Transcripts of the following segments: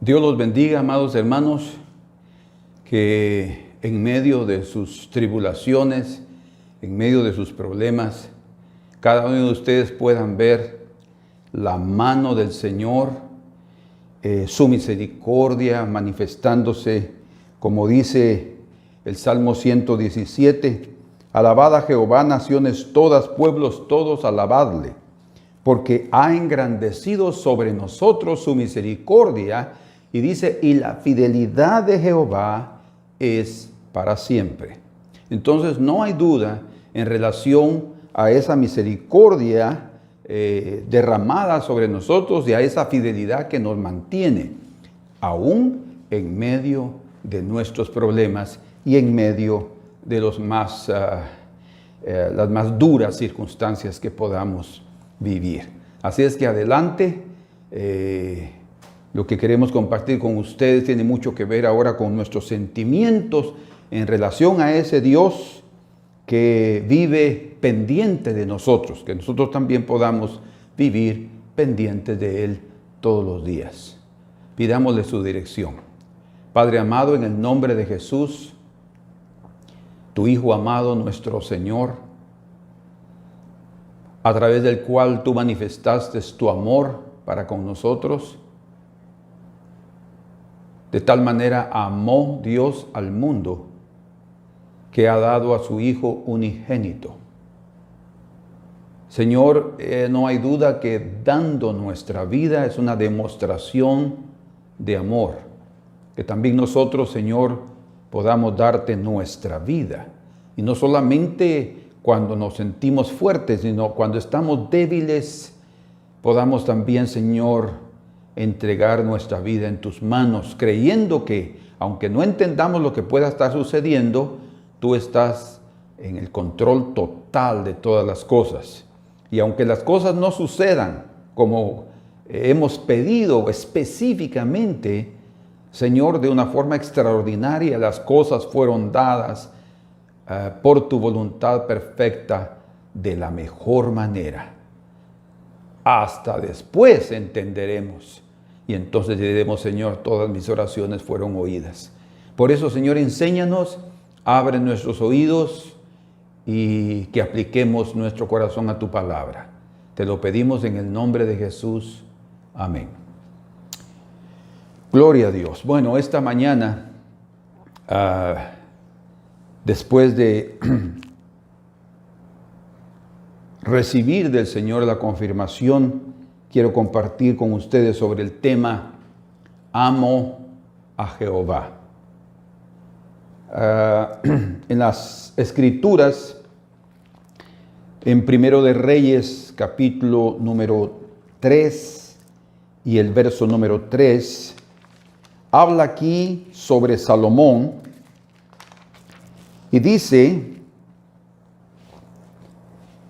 Dios los bendiga, amados hermanos, que en medio de sus tribulaciones, en medio de sus problemas, cada uno de ustedes puedan ver la mano del Señor, su misericordia manifestándose, como dice el Salmo 117, alabad a Jehová, naciones todas, pueblos todos, alabadle, porque ha engrandecido sobre nosotros su misericordia, y dice, y la fidelidad de Jehová es para siempre. Entonces no hay duda en relación a esa misericordia derramada sobre nosotros y a esa fidelidad que nos mantiene, aún en medio de nuestros problemas y en medio de las más duras circunstancias que podamos vivir. Así es que adelante. Lo que queremos compartir con ustedes tiene mucho que ver ahora con nuestros sentimientos en relación a ese Dios que vive pendiente de nosotros, que nosotros también podamos vivir pendientes de Él todos los días. Pidámosle su dirección. Padre amado, en el nombre de Jesús, tu Hijo amado, nuestro Señor, a través del cual tú manifestaste tu amor para con nosotros. De tal manera amó Dios al mundo que ha dado a su Hijo unigénito. Señor, no hay duda que dando nuestra vida es una demostración de amor. Que también nosotros, Señor, podamos darte nuestra vida. Y no solamente cuando nos sentimos fuertes, sino cuando estamos débiles, podamos también, Señor, entregar nuestra vida en tus manos, creyendo que, aunque no entendamos lo que pueda estar sucediendo, tú estás en el control total de todas las cosas. Y aunque las cosas no sucedan como hemos pedido específicamente, Señor, de una forma extraordinaria, las cosas fueron dadas por tu voluntad perfecta de la mejor manera. Hasta después entenderemos. Y entonces diremos, Señor, todas mis oraciones fueron oídas. Por eso, Señor, enséñanos, abre nuestros oídos y que apliquemos nuestro corazón a tu palabra. Te lo pedimos en el nombre de Jesús. Amén. Gloria a Dios. Bueno, esta mañana, después de recibir del Señor la confirmación, quiero compartir con ustedes sobre el tema Amo a Jehová. En las Escrituras, en Primero de Reyes, capítulo número 3 y el verso número 3, habla aquí sobre Salomón y dice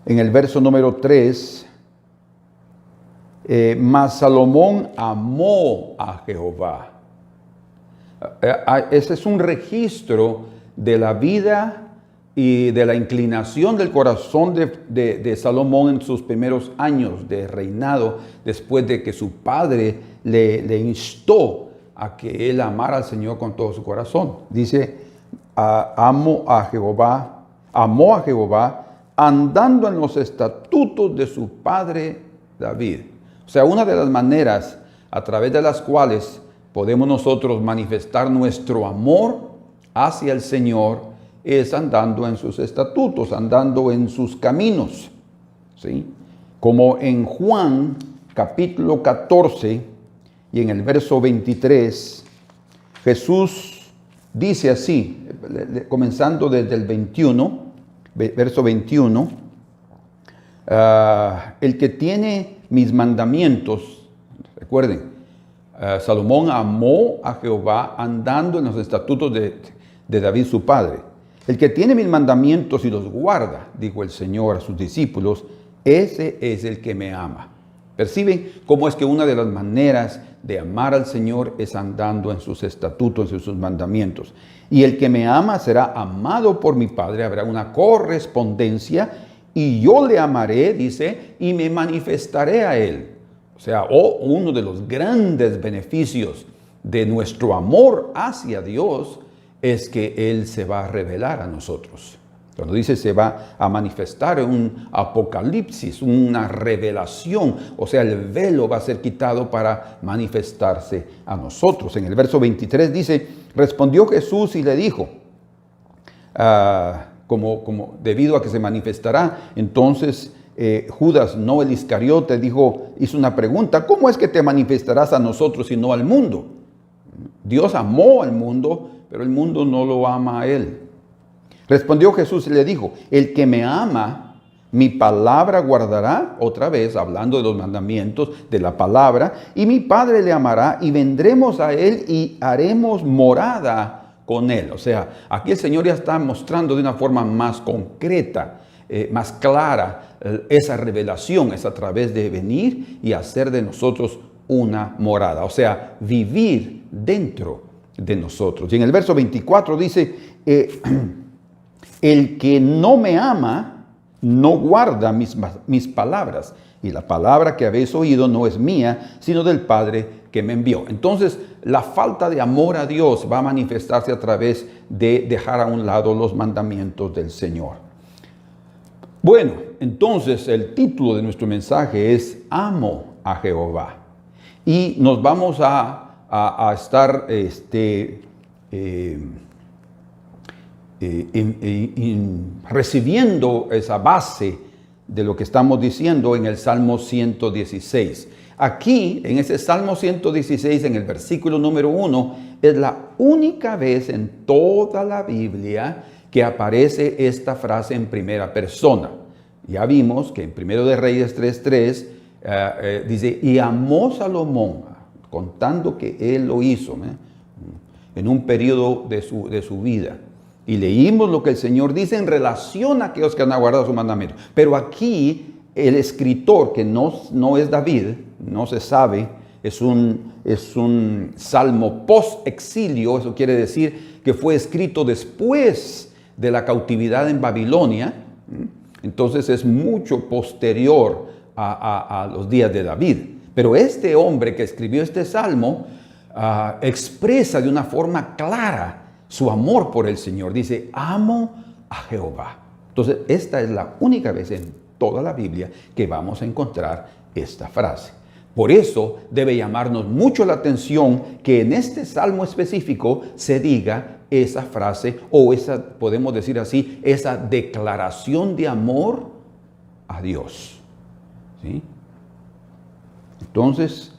en el verso número 3, mas Salomón amó a Jehová. Ese es un registro de la vida y de la inclinación del corazón de Salomón en sus primeros años de reinado, después de que su padre le instó a que él amara al Señor con todo su corazón. Dice, amó a Jehová, andando en los estatutos de su padre David. O sea, una de las maneras a través de las cuales podemos nosotros manifestar nuestro amor hacia el Señor es andando en sus estatutos, andando en sus caminos, ¿sí? Como en Juan capítulo 14 y en el verso 23, Jesús dice así, comenzando desde el 21, verso 21, el que tiene mis mandamientos, recuerden, Salomón amó a Jehová andando en los estatutos de David su padre. El que tiene mis mandamientos y los guarda, dijo el Señor a sus discípulos, ese es el que me ama. ¿Perciben cómo es que una de las maneras de amar al Señor es andando en sus estatutos y en sus mandamientos? Y el que me ama será amado por mi Padre, habrá una correspondencia y yo le amaré, dice, y me manifestaré a él. O sea, uno de los grandes beneficios de nuestro amor hacia Dios es que Él se va a revelar a nosotros. Cuando dice se va a manifestar en un apocalipsis, una revelación, o sea, el velo va a ser quitado para manifestarse a nosotros. En el verso 23 dice, respondió Jesús y le dijo, debido a que se manifestará, entonces Judas, no el Iscariote, hizo una pregunta, ¿cómo es que te manifestarás a nosotros y no al mundo? Dios amó al mundo, pero el mundo no lo ama a Él. Respondió Jesús y le dijo, el que me ama, mi palabra guardará, otra vez hablando de los mandamientos de la palabra, y mi Padre le amará y vendremos a Él y haremos morada con Él. O sea, aquí el Señor ya está mostrando de una forma más concreta, más clara, esa revelación es a través de venir y hacer de nosotros una morada. O sea, vivir dentro de nosotros. Y en el verso 24 dice, el que no me ama, no guarda mis palabras. Y la palabra que habéis oído no es mía, sino del Padre que me envió. Entonces, la falta de amor a Dios va a manifestarse a través de dejar a un lado los mandamientos del Señor. Bueno, entonces el título de nuestro mensaje es Amo a Jehová. Y nos vamos a estar recibiendo esa base de lo que estamos diciendo en el Salmo 116. Aquí, en ese Salmo 116, en el versículo número 1, es la única vez en toda la Biblia que aparece esta frase en primera persona. Ya vimos que en 1 de Reyes 3:3 dice, y amó Salomón, contando que él lo hizo en un periodo de su vida. Y leímos lo que el Señor dice en relación a aquellos que han aguardado su mandamiento. Pero aquí el escritor, que no es David, no se sabe, es un salmo post-exilio. Eso quiere decir que fue escrito después de la cautividad en Babilonia. Entonces es mucho posterior a los días de David. Pero este hombre que escribió este salmo expresa de una forma clara su amor por el Señor. Dice, amo a Jehová. Entonces, esta es la única vez en toda la Biblia que vamos a encontrar esta frase. Por eso debe llamarnos mucho la atención que en este salmo específico se diga esa frase, o esa, podemos decir así, esa declaración de amor a Dios. ¿Sí? Entonces,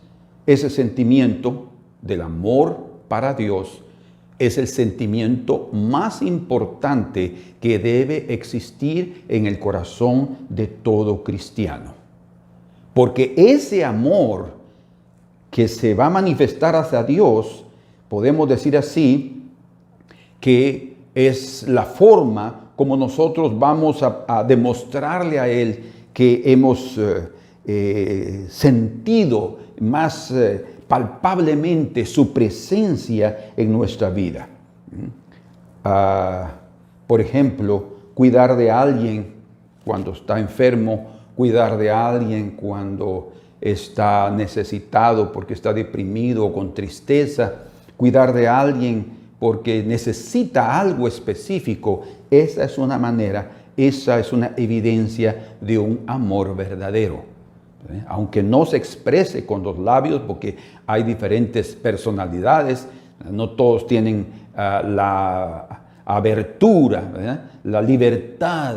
ese sentimiento del amor para Dios es el sentimiento más importante que debe existir en el corazón de todo cristiano. Porque ese amor que se va a manifestar hacia Dios, podemos decir así, que es la forma como nosotros vamos a demostrarle a Él que hemos sentido más palpablemente su presencia en nuestra vida. Por ejemplo, cuidar de alguien cuando está enfermo, cuidar de alguien cuando está necesitado porque está deprimido o con tristeza, cuidar de alguien porque necesita algo específico. Esa es una manera, esa es una evidencia de un amor verdadero. Aunque no se exprese con los labios, porque hay diferentes personalidades, no todos tienen la abertura, ¿verdad?, la libertad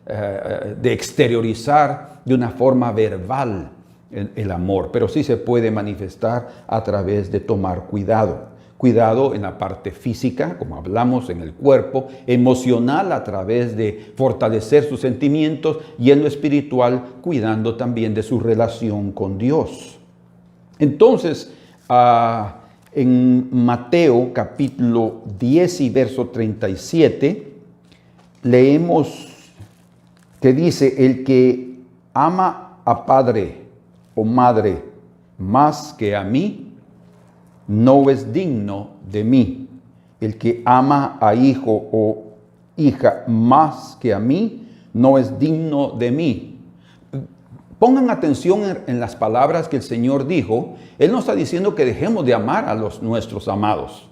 de exteriorizar de una forma verbal el amor, pero sí se puede manifestar a través de tomar cuidado. Cuidado en la parte física, como hablamos, en el cuerpo, emocional a través de fortalecer sus sentimientos, y en lo espiritual, cuidando también de su relación con Dios. Entonces, en Mateo capítulo 10 y verso 37, leemos que dice, el que ama a padre o madre más que a mí, no es digno de mí. El que ama a hijo o hija más que a mí, no es digno de mí. Pongan atención en las palabras que el Señor dijo. Él no está diciendo que dejemos de amar a nuestros amados,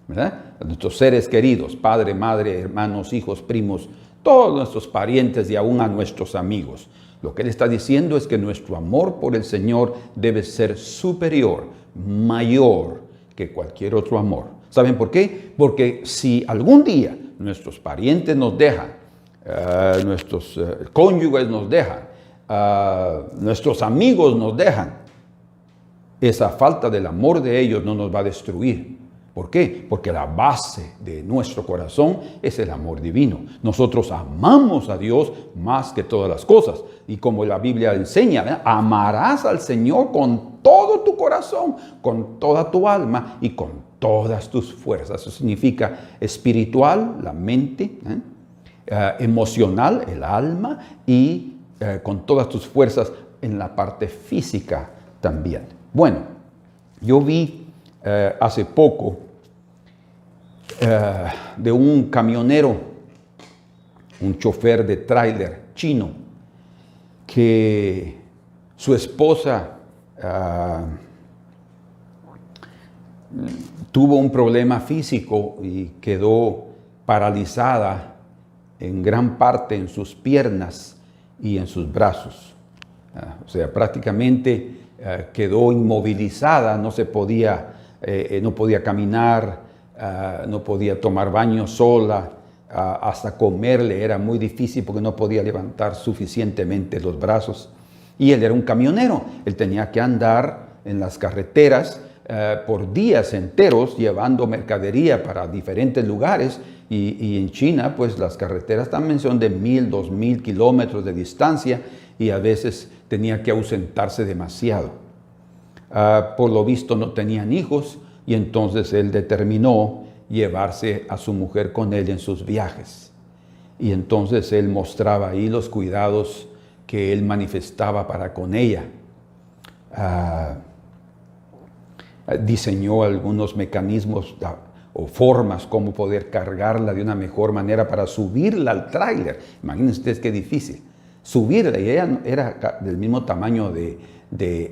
¿verdad? A nuestros seres queridos, padre, madre, hermanos, hijos, primos, todos nuestros parientes y aún a nuestros amigos. Lo que Él está diciendo es que nuestro amor por el Señor debe ser superior, mayor que cualquier otro amor. ¿Saben por qué? Porque si algún día nuestros parientes nos dejan, nuestros cónyuges nos dejan, nuestros amigos nos dejan, esa falta del amor de ellos no nos va a destruir. ¿Por qué? Porque la base de nuestro corazón es el amor divino. Nosotros amamos a Dios más que todas las cosas. Y como la Biblia enseña, ¿verdad? Amarás al Señor con todo tu corazón, con toda tu alma y con todas tus fuerzas. Eso significa espiritual, la mente, emocional, el alma, y con todas tus fuerzas en la parte física también. Bueno, yo vi hace poco de un camionero, un chofer de tráiler chino, que su esposa tuvo un problema físico y quedó paralizada en gran parte en sus piernas y en sus brazos. O sea, prácticamente quedó inmovilizada, no podía caminar, no podía tomar baño sola, hasta comer le era muy difícil porque no podía levantar suficientemente los brazos. Y él era un camionero, él tenía que andar en las carreteras por días enteros llevando mercadería para diferentes lugares. Y en China, pues las carreteras también son de 1,000, 2,000 kilómetros de distancia y a veces tenía que ausentarse demasiado. Por lo visto no tenían hijos y entonces él determinó llevarse a su mujer con él en sus viajes. Y entonces él mostraba ahí los cuidados que él manifestaba para con ella. Diseñó algunos mecanismos o formas como poder cargarla de una mejor manera para subirla al tráiler. Imagínense ustedes qué difícil. Subirla, y ella era del mismo tamaño de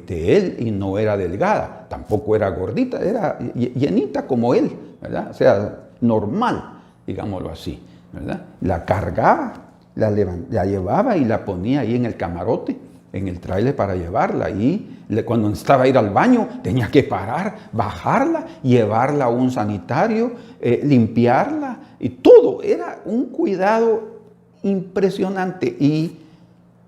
él y no era delgada, tampoco era gordita, era llenita como él, ¿verdad? O sea, normal, digámoslo así, ¿verdad? La cargaba, la llevaba y la ponía ahí en el camarote, en el tráiler para llevarla, y cuando necesitaba ir al baño tenía que parar, bajarla, llevarla a un sanitario, limpiarla, y todo era un cuidado impresionante. Y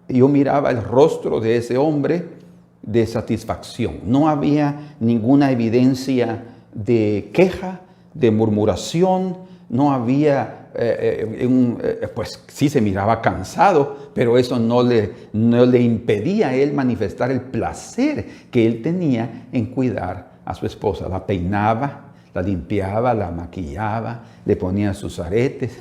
yo miraba el rostro de ese hombre de satisfacción. No había ninguna evidencia de queja, de murmuración, no había, pues sí se miraba cansado, pero eso no le impedía a él manifestar el placer que él tenía en cuidar a su esposa. La peinaba, la limpiaba, la maquillaba, le ponía sus aretes.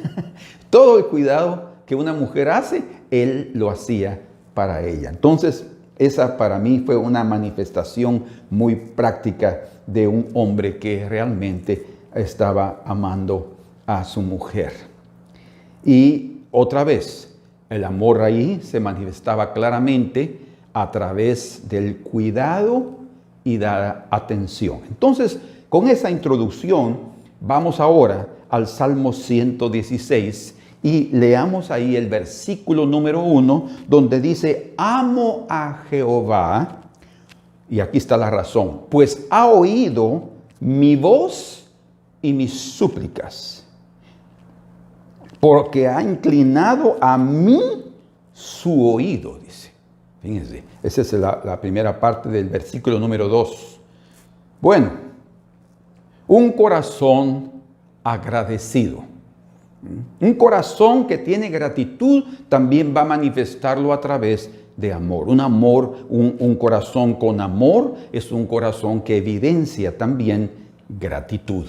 Todo el cuidado que una mujer hace, él lo hacía para ella. Entonces, esa para mí fue una manifestación muy práctica de un hombre que realmente estaba amando a su mujer. Y otra vez, el amor ahí se manifestaba claramente a través del cuidado y de la atención. Entonces, con esa introducción, vamos ahora al Salmo 116 y leamos ahí el versículo número 1, donde dice: amo a Jehová, y aquí está la razón, pues ha oído mi voz y mis súplicas, porque ha inclinado a mí su oído, dice. Fíjense, esa es la primera parte del versículo número 2. Bueno, un corazón agradecido. Un corazón que tiene gratitud también va a manifestarlo a través de amor. Un corazón con amor es un corazón que evidencia también gratitud.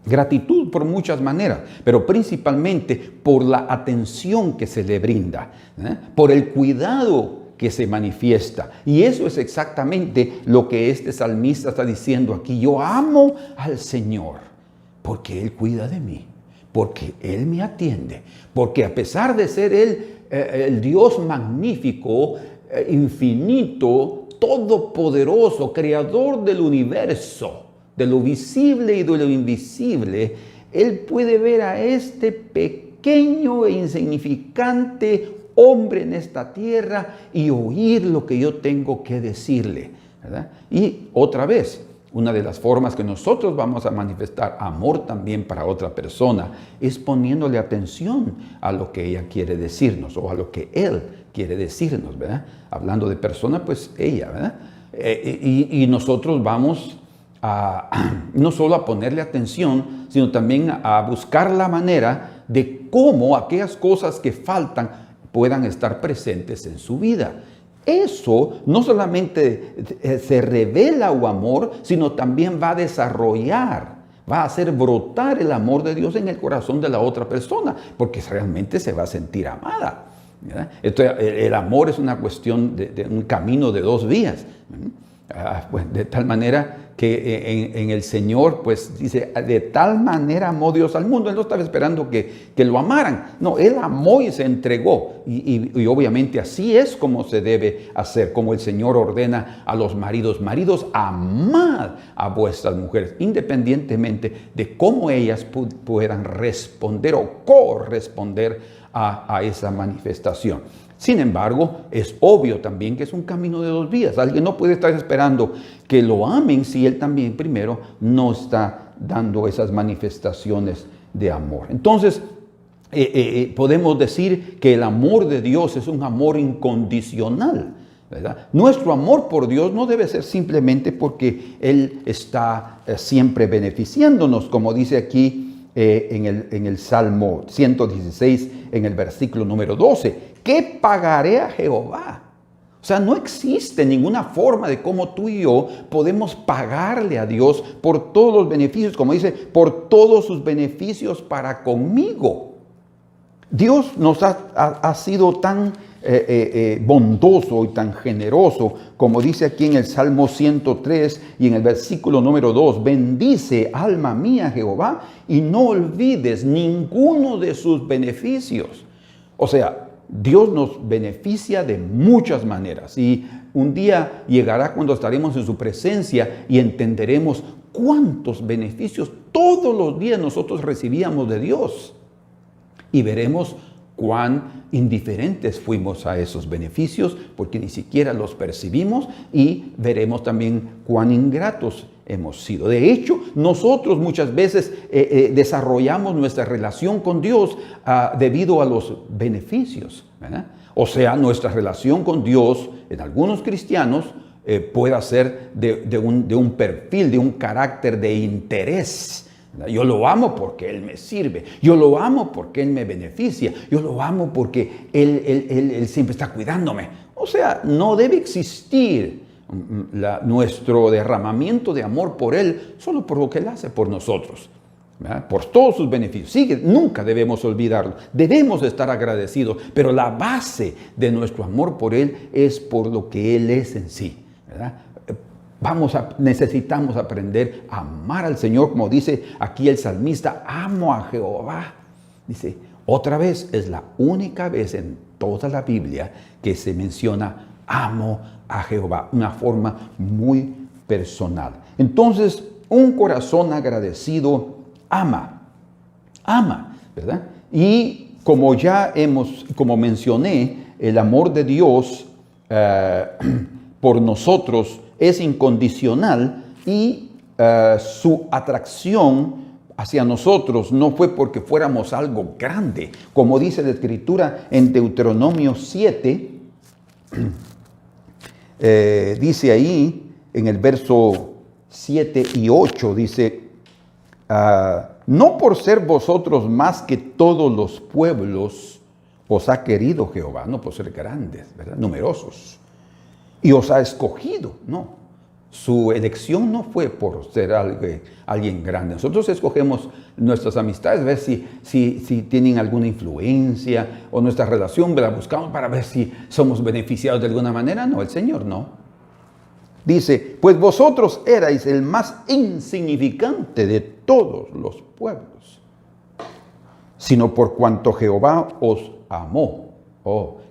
Gratitud por muchas maneras, pero principalmente por la atención que se le brinda, por el cuidado que se manifiesta. Y eso es exactamente lo que este salmista está diciendo aquí. Yo amo al Señor porque Él cuida de mí, porque Él me atiende, porque a pesar de ser Él el Dios magnífico, infinito, todopoderoso, creador del universo, de lo visible y de lo invisible, Él puede ver a este pequeño e insignificante hombre en esta tierra y oír lo que yo tengo que decirle, ¿verdad? Y otra vez, una de las formas que nosotros vamos a manifestar amor también para otra persona es poniéndole atención a lo que ella quiere decirnos o a lo que él quiere decirnos, ¿verdad? Hablando de persona, pues ella, ¿verdad? Y nosotros vamos no solo a ponerle atención, sino también a buscar la manera de cómo aquellas cosas que faltan puedan estar presentes en su vida. Eso no solamente se revela o amor, sino también va a desarrollar, va a hacer brotar el amor de Dios en el corazón de la otra persona, porque realmente se va a sentir amada, ¿verdad? Entonces, el amor es una cuestión de un camino de dos vías. Pues, de tal manera que en el Señor, pues dice, de tal manera amó Dios al mundo. Él no estaba esperando que lo amaran. No, Él amó y se entregó. Y obviamente así es como se debe hacer, como el Señor ordena a los maridos. Maridos, amad a vuestras mujeres, independientemente de cómo ellas puedan responder o corresponder a esa manifestación. Sin embargo, es obvio también que es un camino de dos vías. Alguien no puede estar esperando que lo amen si él también primero no está dando esas manifestaciones de amor. Entonces, podemos decir que el amor de Dios es un amor incondicional, ¿verdad? Nuestro amor por Dios no debe ser simplemente porque Él está siempre beneficiándonos, como dice aquí en el Salmo 116, en el versículo número 12. ¿Qué pagaré a Jehová? O sea, no existe ninguna forma de cómo tú y yo podemos pagarle a Dios por todos los beneficios, como dice, por todos sus beneficios para conmigo. Dios nos ha sido tan bondoso y tan generoso, como dice aquí en el Salmo 103 y en el versículo número 2, bendice alma mía Jehová y no olvides ninguno de sus beneficios. O sea, Dios nos beneficia de muchas maneras y un día llegará cuando estaremos en su presencia y entenderemos cuántos beneficios todos los días nosotros recibíamos de Dios y veremos cuán indiferentes fuimos a esos beneficios porque ni siquiera los percibimos y veremos también cuán ingratos hemos sido. De hecho, nosotros muchas veces desarrollamos nuestra relación con Dios debido a los beneficios, ¿verdad? O sea, nuestra relación con Dios en algunos cristianos puede ser de un perfil, de un carácter de interés. Yo lo amo porque Él me sirve, yo lo amo porque Él me beneficia, yo lo amo porque Él siempre está cuidándome. O sea, no debe existir nuestro derramamiento de amor por Él solo por lo que Él hace por nosotros, ¿verdad? Por todos sus beneficios. Nunca debemos olvidarlo, debemos estar agradecidos, pero la base de nuestro amor por Él es por lo que Él es en sí, ¿verdad? Necesitamos aprender a amar al Señor, como dice aquí el salmista, amo a Jehová. Dice, otra vez, es la única vez en toda la Biblia que se menciona amo a Jehová, una forma muy personal. Entonces, un corazón agradecido ama, ¿verdad? Y como mencioné, el amor de Dios por nosotros es incondicional y su atracción hacia nosotros no fue porque fuéramos algo grande. Como dice la Escritura en Deuteronomio 7, dice ahí en el verso 7 y 8, dice, no por ser vosotros más que todos los pueblos os ha querido Jehová, no por ser grandes, ¿verdad? Numerosos. Y os ha escogido, no. Su elección no fue por ser alguien grande. Nosotros escogemos nuestras amistades, ver si tienen alguna influencia o nuestra relación, la buscamos para ver si somos beneficiados de alguna manera. No, el Señor no. Dice, pues vosotros erais el más insignificante de todos los pueblos, sino por cuanto Jehová os amó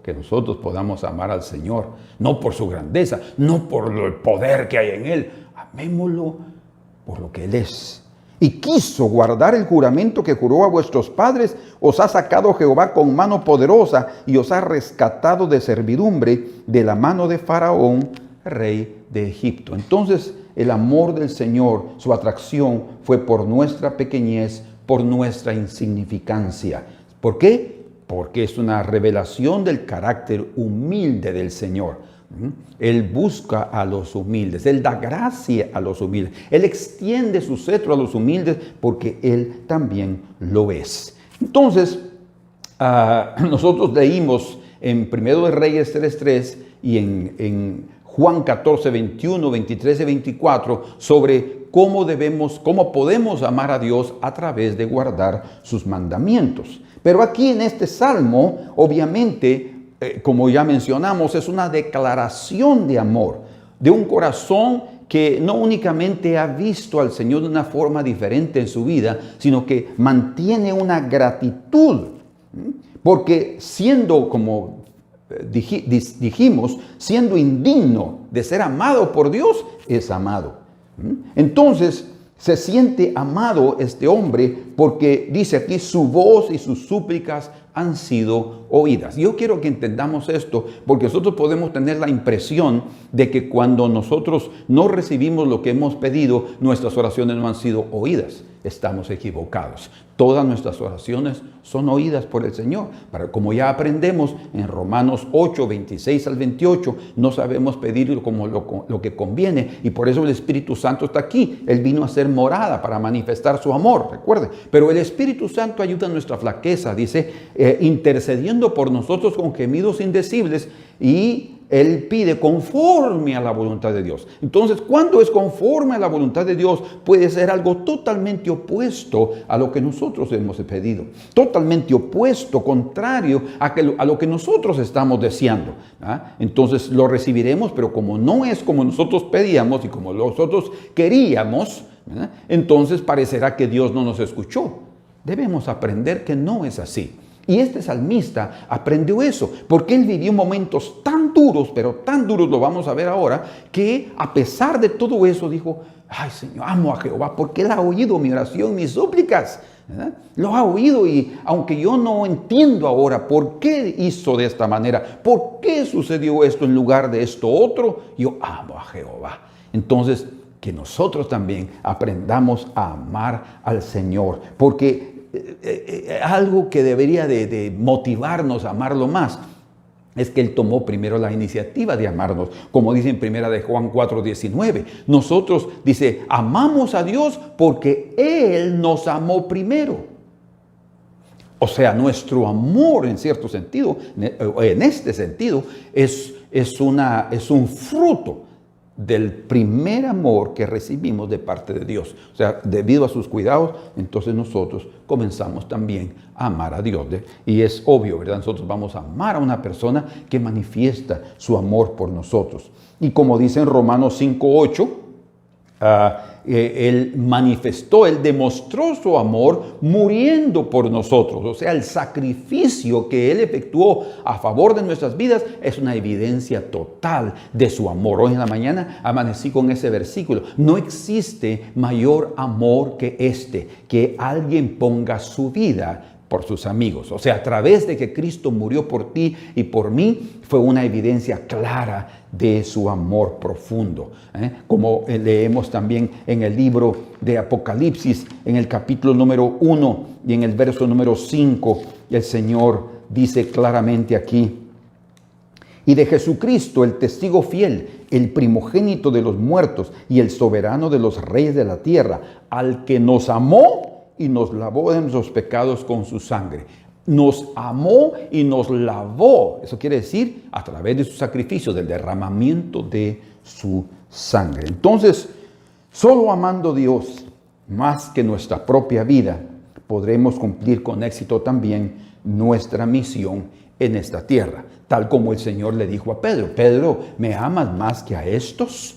Que nosotros podamos amar al Señor, no por su grandeza, no por el poder que hay en Él. Amémoslo por lo que Él es. Y quiso guardar el juramento que juró a vuestros padres. Os ha sacado Jehová con mano poderosa y os ha rescatado de servidumbre de la mano de Faraón, rey de Egipto. Entonces, el amor del Señor, su atracción fue por nuestra pequeñez, por nuestra insignificancia. ¿Por qué? Porque es una revelación del carácter humilde del Señor. Él busca a los humildes, Él da gracia a los humildes, Él extiende su cetro a los humildes porque Él también lo es. Entonces, nosotros leímos en 1 de Reyes 3:3 y en Juan 14, 21, 23 y 24 sobre cómo podemos amar a Dios a través de guardar sus mandamientos. Pero aquí en este salmo, obviamente, como ya mencionamos, es una declaración de amor, de un corazón que no únicamente ha visto al Señor de una forma diferente en su vida, sino que mantiene una gratitud. Porque siendo, como dijimos, siendo indigno de ser amado por Dios, es amado. Entonces, se siente amado este hombre porque dice aquí su voz y sus súplicas han sido oídas. Yo quiero que entendamos esto porque nosotros podemos tener la impresión de que cuando nosotros no recibimos lo que hemos pedido, nuestras oraciones no han sido oídas. Estamos equivocados. Todas nuestras oraciones son oídas por el Señor. Como ya aprendemos en Romanos 8, 26 al 28, no sabemos pedir como lo que conviene. Y por eso el Espíritu Santo está aquí. Él vino a ser morada para manifestar su amor, recuerde. Pero el Espíritu Santo ayuda a nuestra flaqueza, dice, intercediendo por nosotros con gemidos indecibles, y Él pide conforme a la voluntad de Dios. Entonces, cuando es conforme a la voluntad de Dios, puede ser algo totalmente opuesto a lo que nosotros hemos pedido. Totalmente opuesto, contrario a lo que nosotros estamos deseando. Entonces, lo recibiremos, pero como no es como nosotros pedíamos y como nosotros queríamos, entonces parecerá que Dios no nos escuchó. Debemos aprender que no es así. Y este salmista aprendió eso, porque él vivió momentos tan duros, pero tan duros, lo vamos a ver ahora, que a pesar de todo eso dijo, ay Señor, amo a Jehová, porque Él ha oído mi oración, mis súplicas. ¿Verdad? Lo ha oído, y aunque yo no entiendo ahora por qué hizo de esta manera, por qué sucedió esto en lugar de esto otro, yo amo a Jehová. Entonces, que nosotros también aprendamos a amar al Señor, porque algo que debería de motivarnos a amarlo más es que Él tomó primero la iniciativa de amarnos, como dice en 1 de Juan 4:19. Nosotros, dice, amamos a Dios porque Él nos amó primero. O sea, nuestro amor, en cierto sentido, en este sentido, es un fruto del primer amor que recibimos de parte de Dios. O sea, debido a sus cuidados, entonces nosotros comenzamos también a amar a Dios. Y es obvio, ¿verdad? Nosotros vamos a amar a una persona que manifiesta su amor por nosotros. Y como dice en Romanos 5:8, Él manifestó, Él demostró su amor muriendo por nosotros. O sea, el sacrificio que Él efectuó a favor de nuestras vidas es una evidencia total de su amor. Hoy en la mañana amanecí con ese versículo. No existe mayor amor que este, que alguien ponga su vida por sus amigos. O sea, a través de que Cristo murió por ti y por mí, fue una evidencia clara de su amor profundo. Como leemos también en el libro de Apocalipsis, en el capítulo número 1 y en el verso número 5, el Señor dice claramente aquí: y de Jesucristo, el testigo fiel, el primogénito de los muertos y el soberano de los reyes de la tierra, al que nos amó y nos lavó de nuestros pecados con su sangre. Nos amó y nos lavó. Eso quiere decir a través de su sacrificio, del derramamiento de su sangre. Entonces, solo amando a Dios más que nuestra propia vida, podremos cumplir con éxito también nuestra misión en esta tierra. Tal como el Señor le dijo a Pedro: Pedro, ¿me amas más que a estos?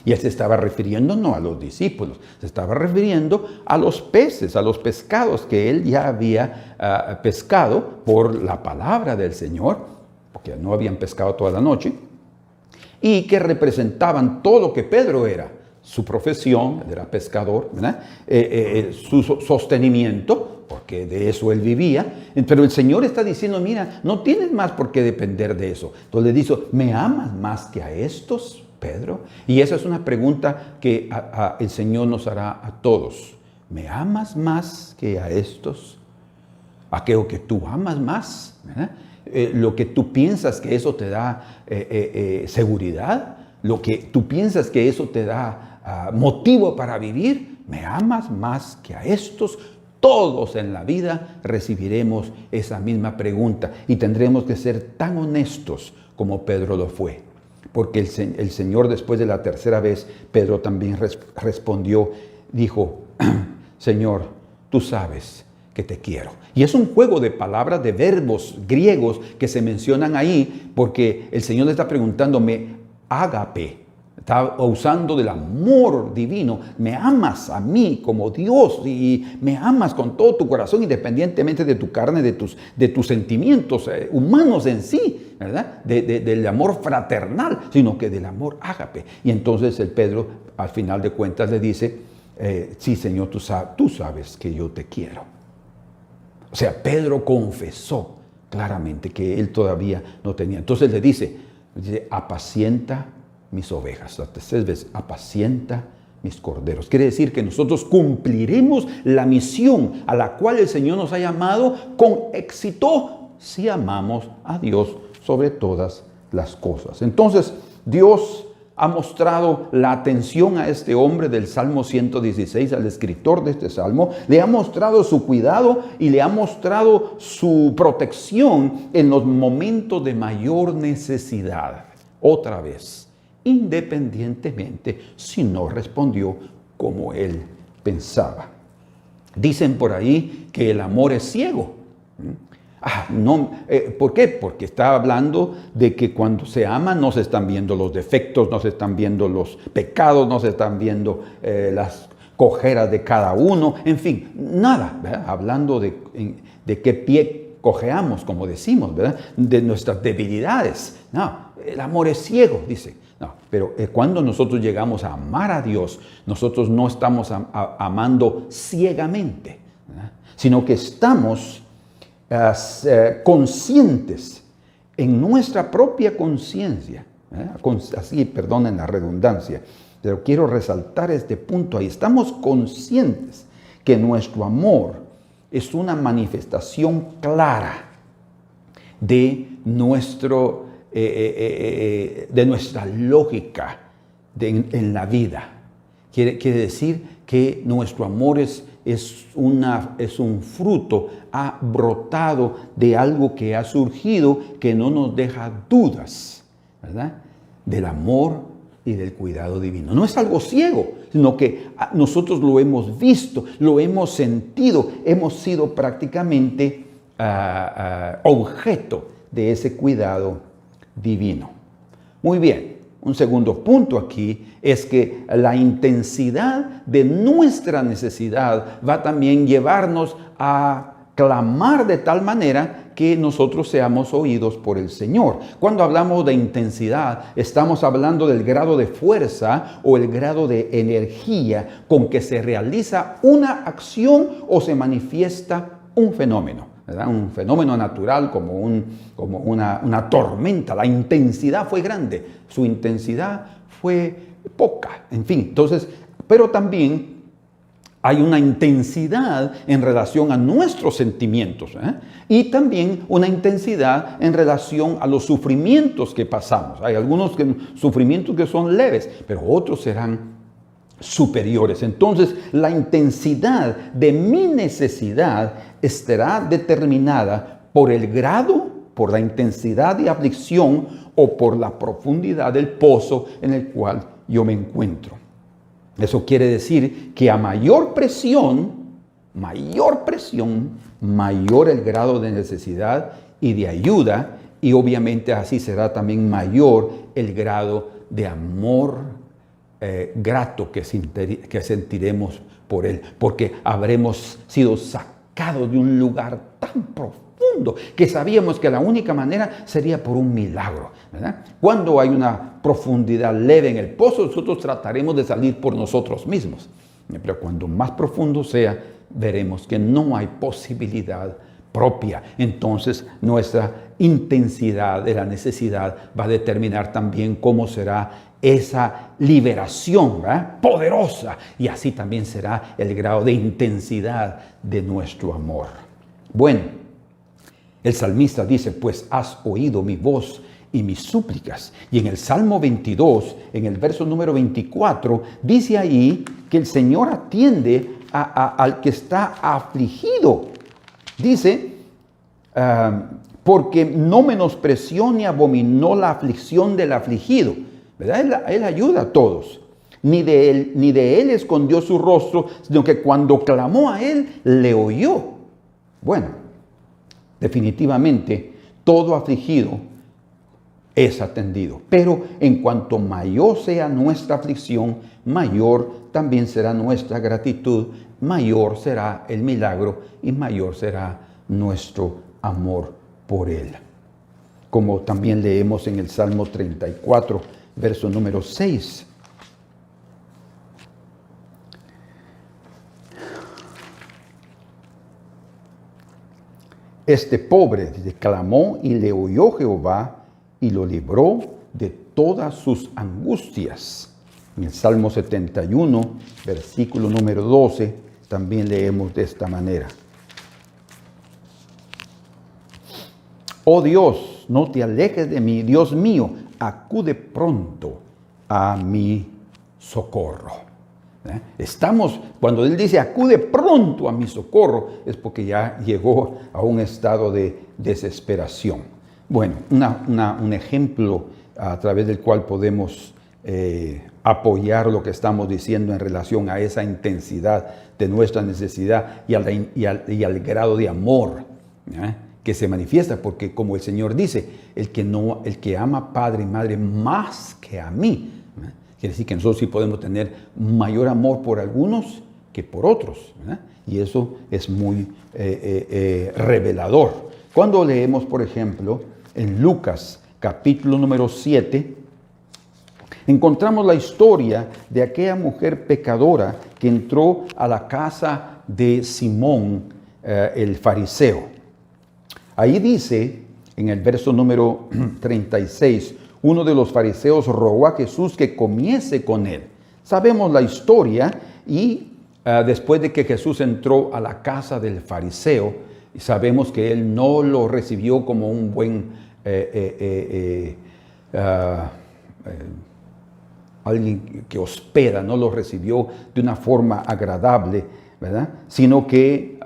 Y él se estaba refiriendo no a los discípulos, se estaba refiriendo a los peces, a los pescados que él ya había pescado por la palabra del Señor, porque no habían pescado toda la noche, y que representaban todo lo que Pedro era, su profesión, él era pescador, ¿verdad? Su sostenimiento, porque de eso él vivía. Pero el Señor está diciendo, mira, no tienes más por qué depender de eso. Entonces le dice, ¿me amas más que a estos, Pedro? Y esa es una pregunta que el Señor nos hará a todos. ¿Me amas más que a estos? Aquello que tú amas más, ¿verdad? Lo que tú piensas que eso te da seguridad, lo que tú piensas que eso te da motivo para vivir, ¿me amas más que a estos? Todos en la vida recibiremos esa misma pregunta y tendremos que ser tan honestos como Pedro lo fue. Porque el Señor, después de la tercera vez, Pedro también respondió, dijo, Señor, tú sabes que te quiero. Y es un juego de palabras, de verbos griegos que se mencionan ahí, porque el Señor le está preguntándome, ágape, está usando del amor divino, me amas a mí como Dios y me amas con todo tu corazón, independientemente de tu carne, de tus sentimientos humanos en sí, ¿verdad? Del amor fraternal, sino que del amor ágape. Y entonces el Pedro, al final de cuentas, le dice, sí, Señor, tú sabes que yo te quiero. O sea, Pedro confesó claramente que él todavía no tenía. Entonces le dice, apacienta mis ovejas. La tercera vez, apacienta mis corderos. Quiere decir que nosotros cumpliremos la misión a la cual el Señor nos ha llamado con éxito si amamos a Dios sobre todas las cosas. Entonces, Dios ha mostrado la atención a este hombre del Salmo 116, al escritor de este Salmo, le ha mostrado su cuidado y le ha mostrado su protección en los momentos de mayor necesidad. Otra vez, independientemente si no respondió como él pensaba. Dicen por ahí que el amor es ciego. ¿Por qué? Porque está hablando de que cuando se ama no se están viendo los defectos, no se están viendo los pecados, no se están viendo las cojeras de cada uno, en fin, nada, ¿verdad? Hablando de qué pie cojeamos, como decimos, ¿verdad? De nuestras debilidades. No, el amor es ciego, dice. No, pero cuando nosotros llegamos a amar a Dios, nosotros no estamos amando ciegamente, ¿verdad? Sino que estamos conscientes en nuestra propia conciencia, así, perdonen la redundancia, pero quiero resaltar este punto ahí. Estamos conscientes que nuestro amor es una manifestación clara de nuestra lógica en la vida. Quiere decir que nuestro amor es un fruto, ha brotado de algo que ha surgido, que no nos deja dudas, ¿verdad? Del amor y del cuidado divino. No es algo ciego, sino que nosotros lo hemos visto, lo hemos sentido, hemos sido prácticamente objeto de ese cuidado divino. Muy bien. Un segundo punto aquí es que la intensidad de nuestra necesidad va a también llevarnos a clamar de tal manera que nosotros seamos oídos por el Señor. Cuando hablamos de intensidad, estamos hablando del grado de fuerza o el grado de energía con que se realiza una acción o se manifiesta un fenómeno, ¿verdad? Un fenómeno natural como una tormenta. La intensidad fue grande, su intensidad fue poca, en fin. Entonces, pero también hay una intensidad en relación a nuestros sentimientos, y también una intensidad en relación a los sufrimientos que pasamos. Hay algunos sufrimientos que son leves, pero otros serán superiores. Entonces, la intensidad de mi necesidad estará determinada por el grado, por la intensidad de aflicción o por la profundidad del pozo en el cual yo me encuentro. Eso quiere decir que a mayor presión, mayor el grado de necesidad y de ayuda, y obviamente así será también mayor el grado de amor grato que sentiremos por Él, porque habremos sido sacados de un lugar tan profundo que sabíamos que la única manera sería por un milagro, ¿verdad? Cuando hay una profundidad leve en el pozo, nosotros trataremos de salir por nosotros mismos, pero cuando más profundo sea, veremos que no hay posibilidad propia. Entonces nuestra intensidad de la necesidad va a determinar también cómo será esa liberación, ¿verdad?, poderosa, y así también será el grado de intensidad de nuestro amor. Bueno, el salmista dice, pues has oído mi voz y mis súplicas. Y en el Salmo 22, en el verso número 24, dice ahí que el Señor atiende al que está afligido. Dice, porque no menospreció ni abominó la aflicción del afligido, ¿verdad? Él ayuda a todos. Ni de él escondió su rostro, sino que cuando clamó a él, le oyó. Bueno, definitivamente, todo afligido es atendido. Pero en cuanto mayor sea nuestra aflicción, mayor también será nuestra gratitud, mayor será el milagro y mayor será nuestro amor por Él. Como también leemos en el Salmo 34, verso número 6. Este pobre clamó y le oyó Jehová y lo libró de todas sus angustias. En el Salmo 71, versículo número 12, también leemos de esta manera. Oh Dios, no te alejes de mí, Dios mío, acude pronto a mi socorro. Cuando Él dice acude pronto a mi socorro, es porque ya llegó a un estado de desesperación. Bueno, un ejemplo a través del cual podemos apoyar lo que estamos diciendo en relación a esa intensidad de nuestra necesidad y al grado de amor que se manifiesta, porque como el Señor dice, el que ama padre y madre más que a mí, quiere decir que nosotros sí podemos tener mayor amor por algunos que por otros, ¿verdad? Y eso es muy revelador. Cuando leemos, por ejemplo, en Lucas capítulo número 7, encontramos la historia de aquella mujer pecadora que entró a la casa de Simón, el fariseo. Ahí dice, en el verso número 36, uno de los fariseos rogó a Jesús que comiese con él. Sabemos la historia y después de que Jesús entró a la casa del fariseo, sabemos que él no lo recibió como un buen alguien que hospeda, no lo recibió de una forma agradable, ¿verdad? Sino que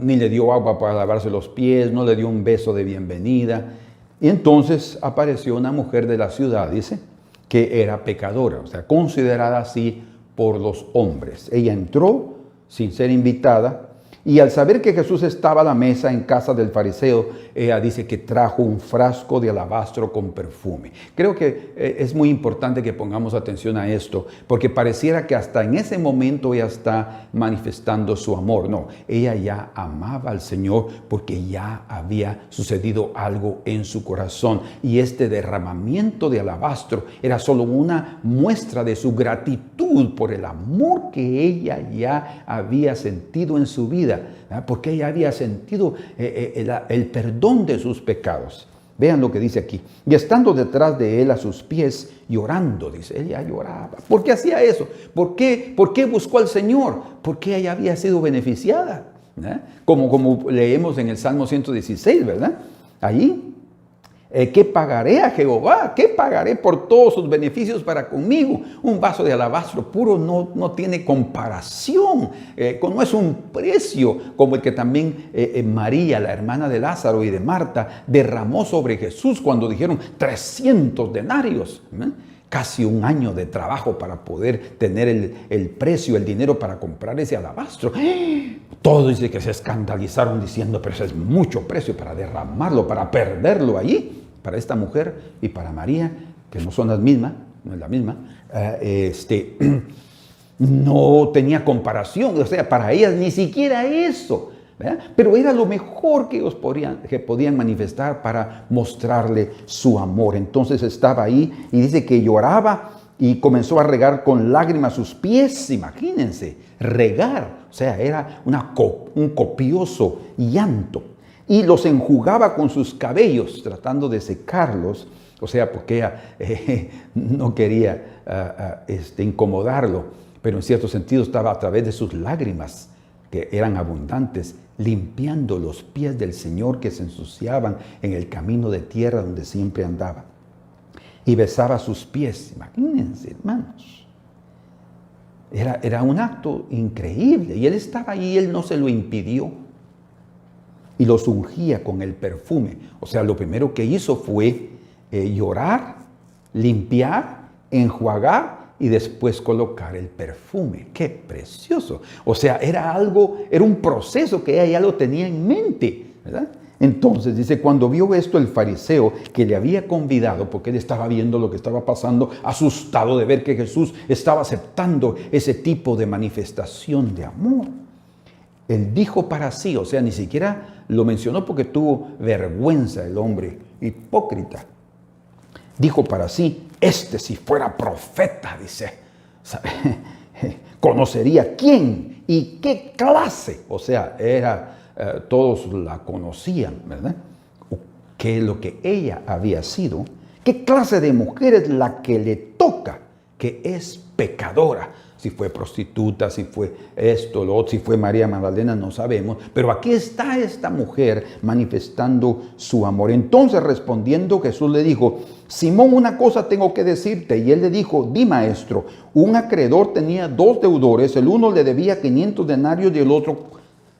ni le dio agua para lavarse los pies, no le dio un beso de bienvenida. Y entonces apareció una mujer de la ciudad, dice, que era pecadora, o sea, considerada así por los hombres. Ella entró sin ser invitada y al saber que Jesús estaba a la mesa en casa del fariseo, ella dice que trajo un frasco de alabastro con perfume. Creo que es muy importante que pongamos atención a esto, porque pareciera que hasta en ese momento ella está manifestando su amor. No, ella ya amaba al Señor porque ya había sucedido algo en su corazón. Y este derramamiento de alabastro era solo una muestra de su gratitud por el amor que ella ya había sentido en su vida, porque ella había sentido el perdón de sus pecados. Vean lo que dice aquí. Y estando detrás de él a sus pies, llorando, dice, ella lloraba. ¿Por qué hacía eso? ¿Por qué buscó al Señor? Porque ella había sido beneficiada, como leemos en el Salmo 116, ¿verdad? Allí. ¿Qué pagaré a Jehová? ¿Qué pagaré por todos sus beneficios para conmigo? Un vaso de alabastro puro no tiene comparación, no es un precio como el que también María, la hermana de Lázaro y de Marta, derramó sobre Jesús cuando dijeron 300 denarios. Casi un año de trabajo para poder tener el precio, el dinero para comprar ese alabastro. Todos dicen que se escandalizaron diciendo, pero eso es mucho precio para derramarlo, para perderlo allí. Para esta mujer y para María, que no son las mismas, no es la misma, no tenía comparación, o sea, para ellas ni siquiera eso, ¿verdad? Pero era lo mejor que ellos podían manifestar para mostrarle su amor. Entonces estaba ahí y dice que lloraba y comenzó a regar con lágrimas sus pies. Imagínense, regar, o sea, era un copioso llanto. Y los enjugaba con sus cabellos, tratando de secarlos, o sea, porque ella no quería incomodarlo, pero en cierto sentido estaba a través de sus lágrimas, que eran abundantes, limpiando los pies del Señor que se ensuciaban en el camino de tierra donde siempre andaba. Y besaba sus pies. Imagínense, hermanos. Era un acto increíble. Y él estaba ahí, él no se lo impidió. Y los ungía con el perfume. O sea, lo primero que hizo fue llorar, limpiar, enjuagar y después colocar el perfume. ¡Qué precioso! O sea, era un proceso que ella ya lo tenía en mente, ¿verdad? Entonces dice, cuando vio esto el fariseo que le había convidado, porque él estaba viendo lo que estaba pasando, asustado de ver que Jesús estaba aceptando ese tipo de manifestación de amor. Él dijo para sí, o sea, ni siquiera lo mencionó porque tuvo vergüenza el hombre hipócrita. Dijo para sí, si fuera profeta, dice, conocería quién y qué clase, o sea, todos la conocían, ¿verdad? ¿Qué es lo que ella había sido? ¿Qué clase de mujer es la que le toca, que es pecadora? Si fue prostituta, si fue esto, lo otro, si fue María Magdalena, no sabemos. Pero aquí está esta mujer manifestando su amor. Entonces respondiendo Jesús le dijo, Simón, una cosa tengo que decirte. Y él le dijo, di maestro, un acreedor tenía 2 deudores, el uno le debía 500 denarios y el otro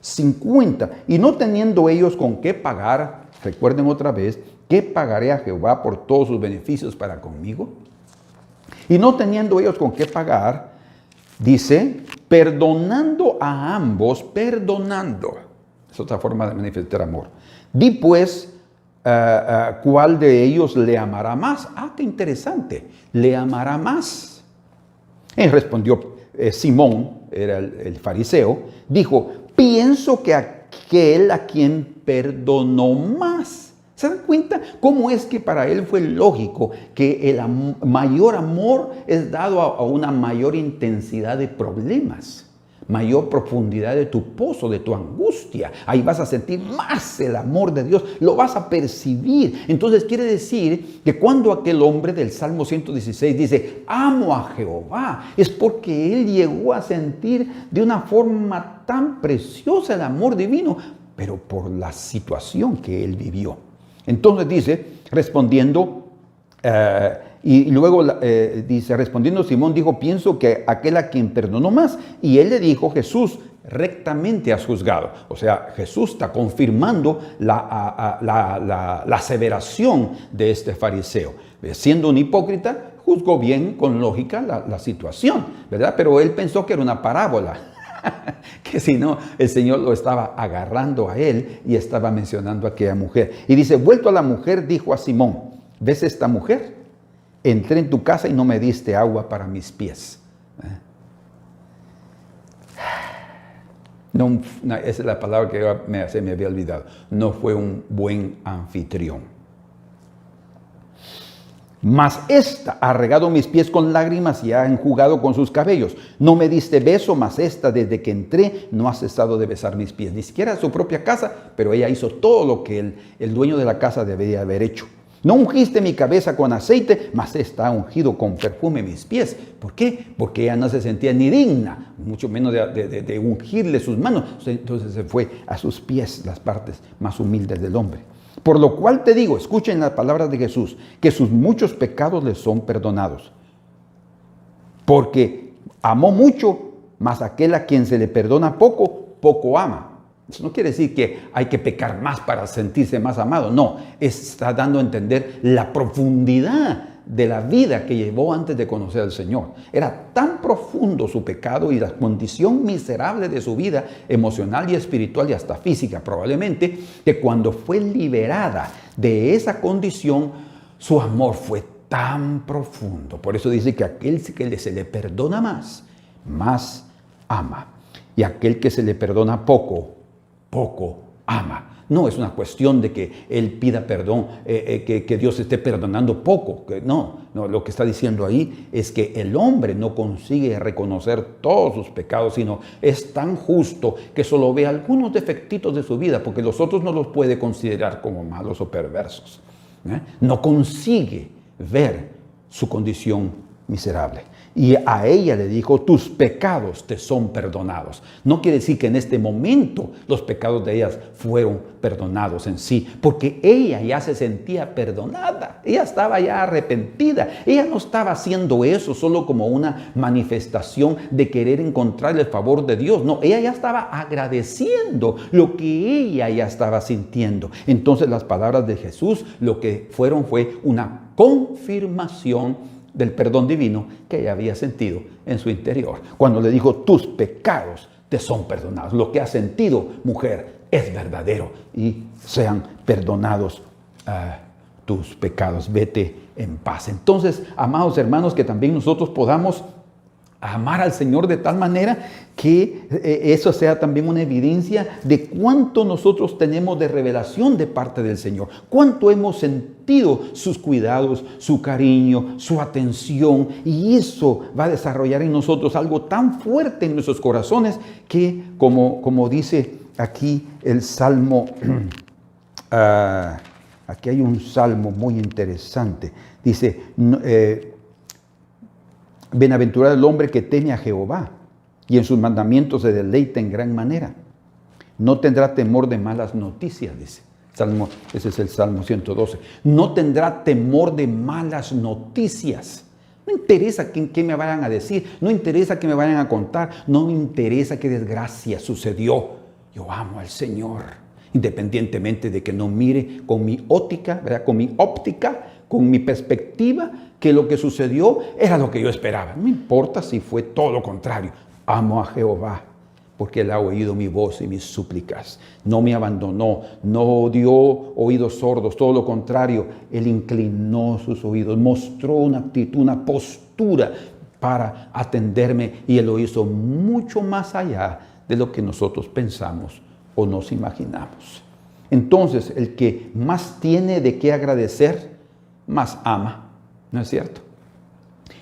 50. Y no teniendo ellos con qué pagar, recuerden otra vez, ¿qué pagaré a Jehová por todos sus beneficios para conmigo? Y no teniendo ellos con qué pagar, dice, perdonando a ambos, perdonando. Es otra forma de manifestar amor. Di pues, ¿cuál de ellos le amará más? Ah, qué interesante. Le amará más. Y respondió Simón, era el fariseo, dijo, pienso que aquel a quien perdonó más. ¿Se dan cuenta cómo es que para él fue lógico que el mayor amor es dado a una mayor intensidad de problemas, mayor profundidad de tu pozo, de tu angustia? Ahí vas a sentir más el amor de Dios, lo vas a percibir. Entonces quiere decir que cuando aquel hombre del Salmo 116 dice, amo a Jehová, es porque él llegó a sentir de una forma tan preciosa el amor divino, pero por la situación que él vivió. Entonces dice, respondiendo, y luego dice, respondiendo Simón dijo, pienso que aquel a quien perdonó más. Y él le dijo, Jesús, rectamente has juzgado. O sea, Jesús está confirmando la aseveración de este fariseo. Siendo un hipócrita, juzgó bien, con lógica, la situación, ¿verdad? Pero él pensó que era una parábola. Que si no, el Señor lo estaba agarrando a él y estaba mencionando a aquella mujer. Y dice, vuelto a la mujer, dijo a Simón, ¿ves esta mujer? Entré en tu casa y no me diste agua para mis pies. No, esa es la palabra que se me había olvidado. No fue un buen anfitrión. Mas esta ha regado mis pies con lágrimas y ha enjugado con sus cabellos. No me diste beso, mas esta desde que entré no ha cesado de besar mis pies. Ni siquiera su propia casa, pero ella hizo todo lo que el dueño de la casa debería haber hecho. No ungiste mi cabeza con aceite, mas esta ha ungido con perfume mis pies. ¿Por qué? Porque ella no se sentía ni digna, mucho menos de ungirle sus manos. Entonces se fue a sus pies, las partes más humildes del hombre. Por lo cual te digo, escuchen las palabras de Jesús, que sus muchos pecados les son perdonados. Porque amó mucho, mas aquel a quien se le perdona poco, poco ama. Eso no quiere decir que hay que pecar más para sentirse más amado. No, está dando a entender la profundidad de la vida que llevó antes de conocer al Señor. Era tan profundo su pecado y la condición miserable de su vida emocional y espiritual y hasta física probablemente, que cuando fue liberada de esa condición, su amor fue tan profundo. Por eso dice que aquel que se le perdona más, más ama. Y aquel que se le perdona poco, poco ama. No es una cuestión de que él pida perdón, que Dios esté perdonando poco. No, lo que está diciendo ahí es que el hombre no consigue reconocer todos sus pecados, sino es tan justo que solo ve algunos defectitos de su vida, porque los otros no los puede considerar como malos o perversos. No consigue ver su condición miserable. Y a ella le dijo, tus pecados te son perdonados. No quiere decir que en este momento los pecados de ellas fueron perdonados en sí, porque ella ya se sentía perdonada. Ella estaba ya arrepentida. Ella no estaba haciendo eso solo como una manifestación de querer encontrar el favor de Dios. No, ella ya estaba agradeciendo lo que ella ya estaba sintiendo. Entonces las palabras de Jesús lo que fueron fue una confirmación del perdón divino que ella había sentido en su interior. Cuando le dijo, tus pecados te son perdonados. Lo que has sentido, mujer, es verdadero y sean perdonados tus pecados. Vete en paz. Entonces, amados hermanos, que también nosotros podamos amar al Señor de tal manera que eso sea también una evidencia de cuánto nosotros tenemos de revelación de parte del Señor. Cuánto hemos sentido sus cuidados, su cariño, su atención. Y eso va a desarrollar en nosotros algo tan fuerte en nuestros corazones que, como dice aquí el Salmo, aquí hay un Salmo muy interesante. Dice, bienaventurado el hombre que teme a Jehová y en sus mandamientos se deleita en gran manera. No tendrá temor de malas noticias, dice. Ese es el Salmo 112. No tendrá temor de malas noticias. No interesa qué me vayan a decir, no interesa qué me vayan a contar, no me interesa qué desgracia sucedió. Yo amo al Señor, independientemente de que no mire con mi óptica, ¿verdad? Con mi perspectiva, que lo que sucedió era lo que yo esperaba. No importa si fue todo lo contrario. Amo a Jehová porque Él ha oído mi voz y mis súplicas. No me abandonó, no dio oídos sordos, todo lo contrario. Él inclinó sus oídos, mostró una actitud, una postura para atenderme y Él lo hizo mucho más allá de lo que nosotros pensamos o nos imaginamos. Entonces, el que más tiene de qué agradecer, más ama. ¿No es cierto?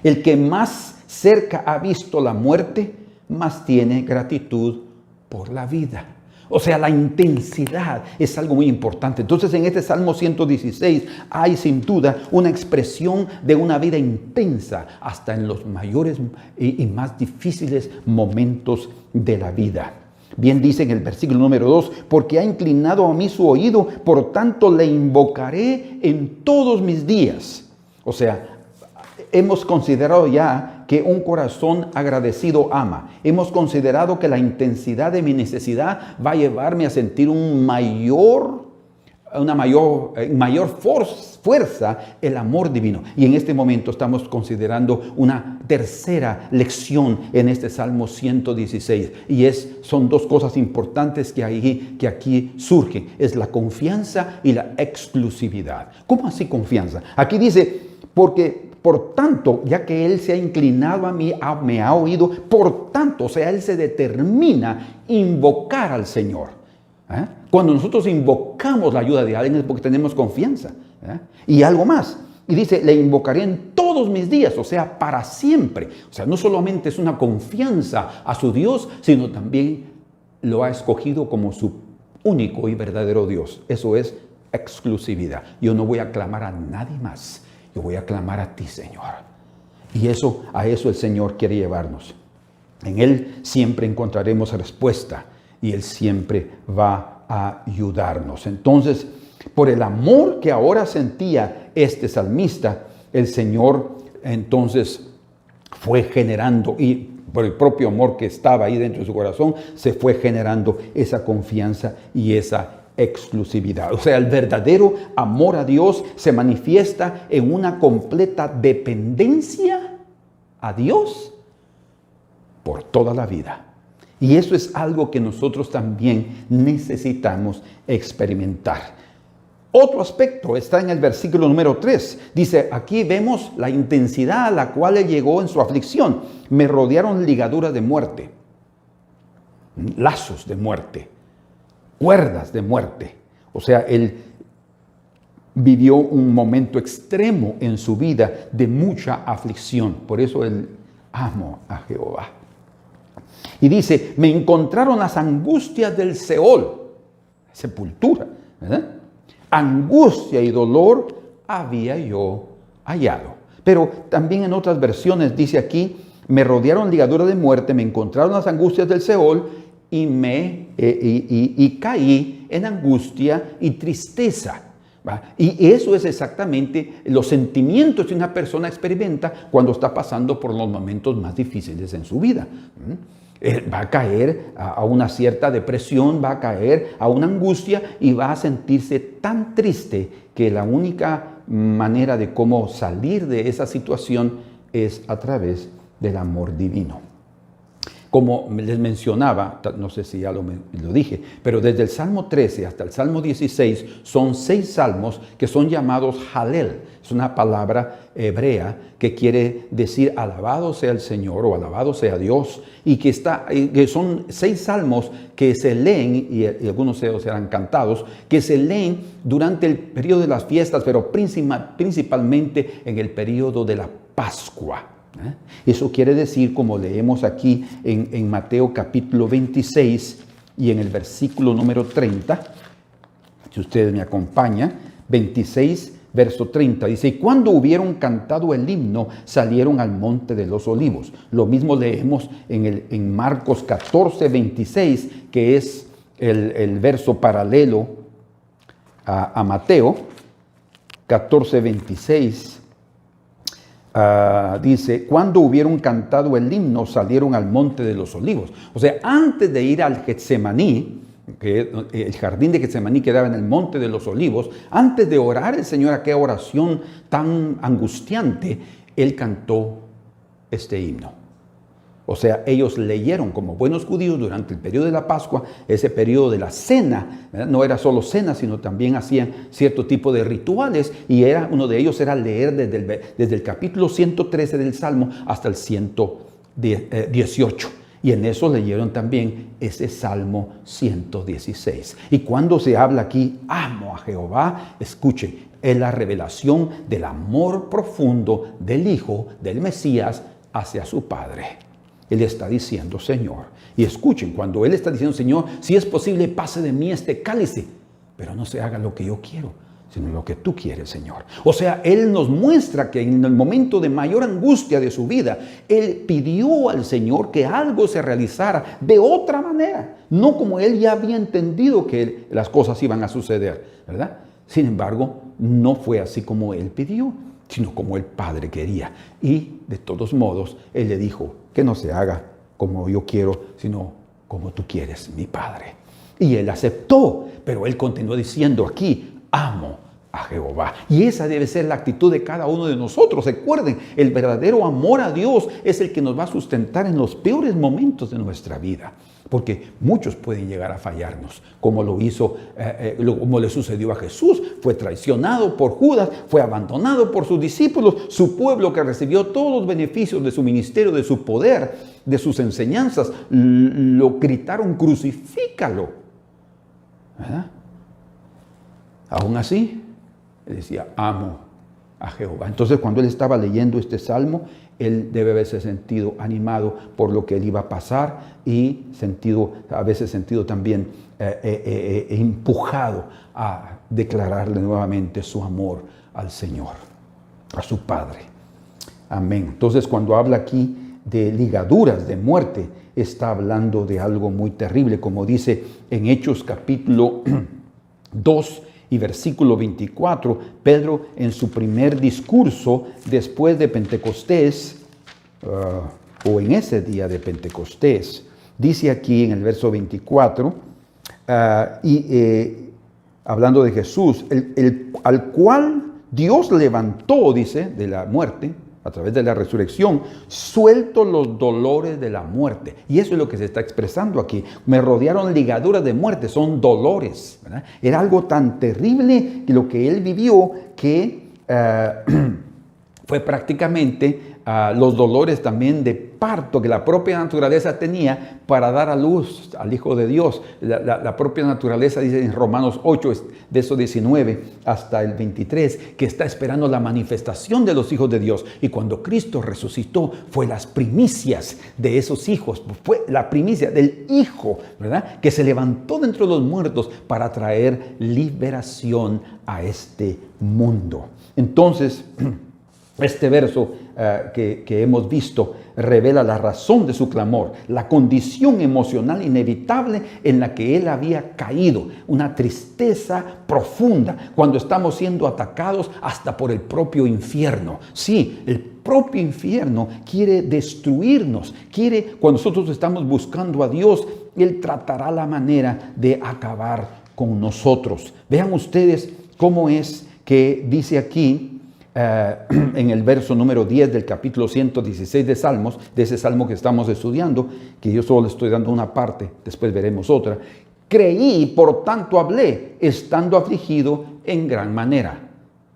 El que más cerca ha visto la muerte, más tiene gratitud por la vida. O sea, la intensidad es algo muy importante. Entonces, en este Salmo 116 hay sin duda una expresión de una vida intensa hasta en los mayores y más difíciles momentos de la vida. Bien dice en el versículo número 2, porque ha inclinado a mí su oído, por tanto le invocaré en todos mis días. O sea, hemos considerado ya que un corazón agradecido ama. Hemos considerado que la intensidad de mi necesidad va a llevarme a sentir mayor fuerza el amor divino. Y en este momento estamos considerando una tercera lección en este Salmo 116. Y son dos cosas importantes que aquí surgen. Es la confianza y la exclusividad. ¿Cómo así confianza? Aquí dice, porque por tanto, ya que Él se ha inclinado a mí, me ha oído, por tanto, o sea, Él se determina invocar al Señor. Cuando nosotros invocamos la ayuda de alguien es porque tenemos confianza. Y algo más. Y dice, le invocaré en todos mis días, o sea, para siempre. O sea, no solamente es una confianza a su Dios, sino también lo ha escogido como su único y verdadero Dios. Eso es exclusividad. Yo no voy a clamar a nadie más. Yo voy a clamar a ti, Señor. Y a eso el Señor quiere llevarnos. En Él siempre encontraremos respuesta y Él siempre va a ayudarnos. Entonces, por el amor que ahora sentía este salmista, el Señor entonces fue generando, y por el propio amor que estaba ahí dentro de su corazón, se fue generando esa confianza y esa exclusividad. O sea, el verdadero amor a Dios se manifiesta en una completa dependencia a Dios por toda la vida. Y eso es algo que nosotros también necesitamos experimentar. Otro aspecto está en el versículo número 3. Dice, aquí vemos la intensidad a la cual él llegó en su aflicción. Me rodearon ligaduras de muerte, lazos de muerte, cuerdas de muerte. O sea, él vivió un momento extremo en su vida de mucha aflicción. Por eso él amó a Jehová. Y dice, me encontraron las angustias del Seol, sepultura, ¿verdad? Angustia y dolor había yo hallado. Pero también en otras versiones dice aquí, me rodearon ligaduras de muerte, me encontraron las angustias del Seol y caí en angustia y tristeza. ¿Va? Y eso es exactamente los sentimientos que una persona experimenta cuando está pasando por los momentos más difíciles en su vida. Va a caer a una cierta depresión, va a caer a una angustia y va a sentirse tan triste que la única manera de cómo salir de esa situación es a través del amor divino. Como les mencionaba, no sé si ya lo dije, pero desde el Salmo 13 hasta el Salmo 16 son 6 salmos que son llamados Halel. Es una palabra hebrea que quiere decir alabado sea el Señor o alabado sea Dios. Y que son 6 salmos que se leen, y algunos de ellos serán cantados, que se leen durante el periodo de las fiestas, pero principalmente en el periodo de la Pascua. Eso quiere decir, como leemos aquí en Mateo capítulo 26 y en el versículo número 30, si ustedes me acompañan, 26, verso 30, dice, y cuando hubieron cantado el himno, salieron al monte de los olivos. Lo mismo leemos en Marcos 14, 26, que es el verso paralelo a Mateo 14, 26. Dice, cuando hubieron cantado el himno, salieron al monte de los olivos. O sea, antes de ir al Getsemaní, que el jardín de Getsemaní quedaba en el monte de los olivos, antes de orar el Señor aquella oración tan angustiante, Él cantó este himno. O sea, ellos leyeron como buenos judíos durante el periodo de la Pascua, ese periodo de la cena, ¿verdad? No era solo cena, sino también hacían cierto tipo de rituales, y uno de ellos era leer desde el capítulo 113 del Salmo hasta el 118. Y en eso leyeron también ese Salmo 116. Y cuando se habla aquí, amo a Jehová, escuchen, es la revelación del amor profundo del Hijo, del Mesías, hacia su Padre. Él está diciendo, Señor, y escuchen, cuando Él está diciendo, Señor, si es posible, pase de mí este cálice, pero no se haga lo que yo quiero, sino lo que tú quieres, Señor. O sea, Él nos muestra que en el momento de mayor angustia de su vida, Él pidió al Señor que algo se realizara de otra manera, no como Él ya había entendido que las cosas iban a suceder, ¿verdad? Sin embargo, no fue así como Él pidió, sino como el Padre quería. Y de todos modos, Él le dijo, que no se haga como yo quiero, sino como tú quieres, mi Padre. Y Él aceptó, pero Él continuó diciendo aquí, amo a Jehová. Y esa debe ser la actitud de cada uno de nosotros. Recuerden, el verdadero amor a Dios es el que nos va a sustentar en los peores momentos de nuestra vida. Porque muchos pueden llegar a fallarnos, como lo hizo, como le sucedió a Jesús. Fue traicionado por Judas, fue abandonado por sus discípulos, su pueblo que recibió todos los beneficios de su ministerio, de su poder, de sus enseñanzas, lo gritaron, crucifícalo. ¿Verdad? Aún así, él decía, amo a Jehová. Entonces, cuando él estaba leyendo este salmo, él debe haberse sentido animado por lo que él iba a pasar y a veces sentido también empujado a declararle nuevamente su amor al Señor, a su Padre. Amén. Entonces, cuando habla aquí de ligaduras de muerte, está hablando de algo muy terrible, como dice en Hechos capítulo 2 y versículo 24, Pedro en su primer discurso después de Pentecostés, o en ese día de Pentecostés, dice aquí en el verso 24, hablando de Jesús, al cual Dios levantó, dice, de la muerte, a través de la resurrección, suelto los dolores de la muerte. Y eso es lo que se está expresando aquí. Me rodearon ligaduras de muerte, son dolores, ¿verdad? Era algo tan terrible que lo que él vivió que fue prácticamente los dolores también de parto que la propia naturaleza tenía para dar a luz al Hijo de Dios. La propia naturaleza dice en Romanos 8, de esos 19 hasta el 23, que está esperando la manifestación de los hijos de Dios. Y cuando Cristo resucitó, fue las primicias de esos hijos, fue la primicia del Hijo, ¿verdad?, que se levantó de entre los muertos para traer liberación a este mundo. Entonces, este verso que hemos visto revela la razón de su clamor, la condición emocional inevitable en la que él había caído, una tristeza profunda cuando estamos siendo atacados hasta por el propio infierno. Sí, el propio infierno quiere destruirnos, cuando nosotros estamos buscando a Dios, él tratará la manera de acabar con nosotros. Vean ustedes cómo es que dice aquí, en el verso número 10 del capítulo 116 de Salmos, de ese salmo que estamos estudiando, que yo solo le estoy dando una parte, después veremos otra. Creí, por tanto hablé, estando afligido en gran manera.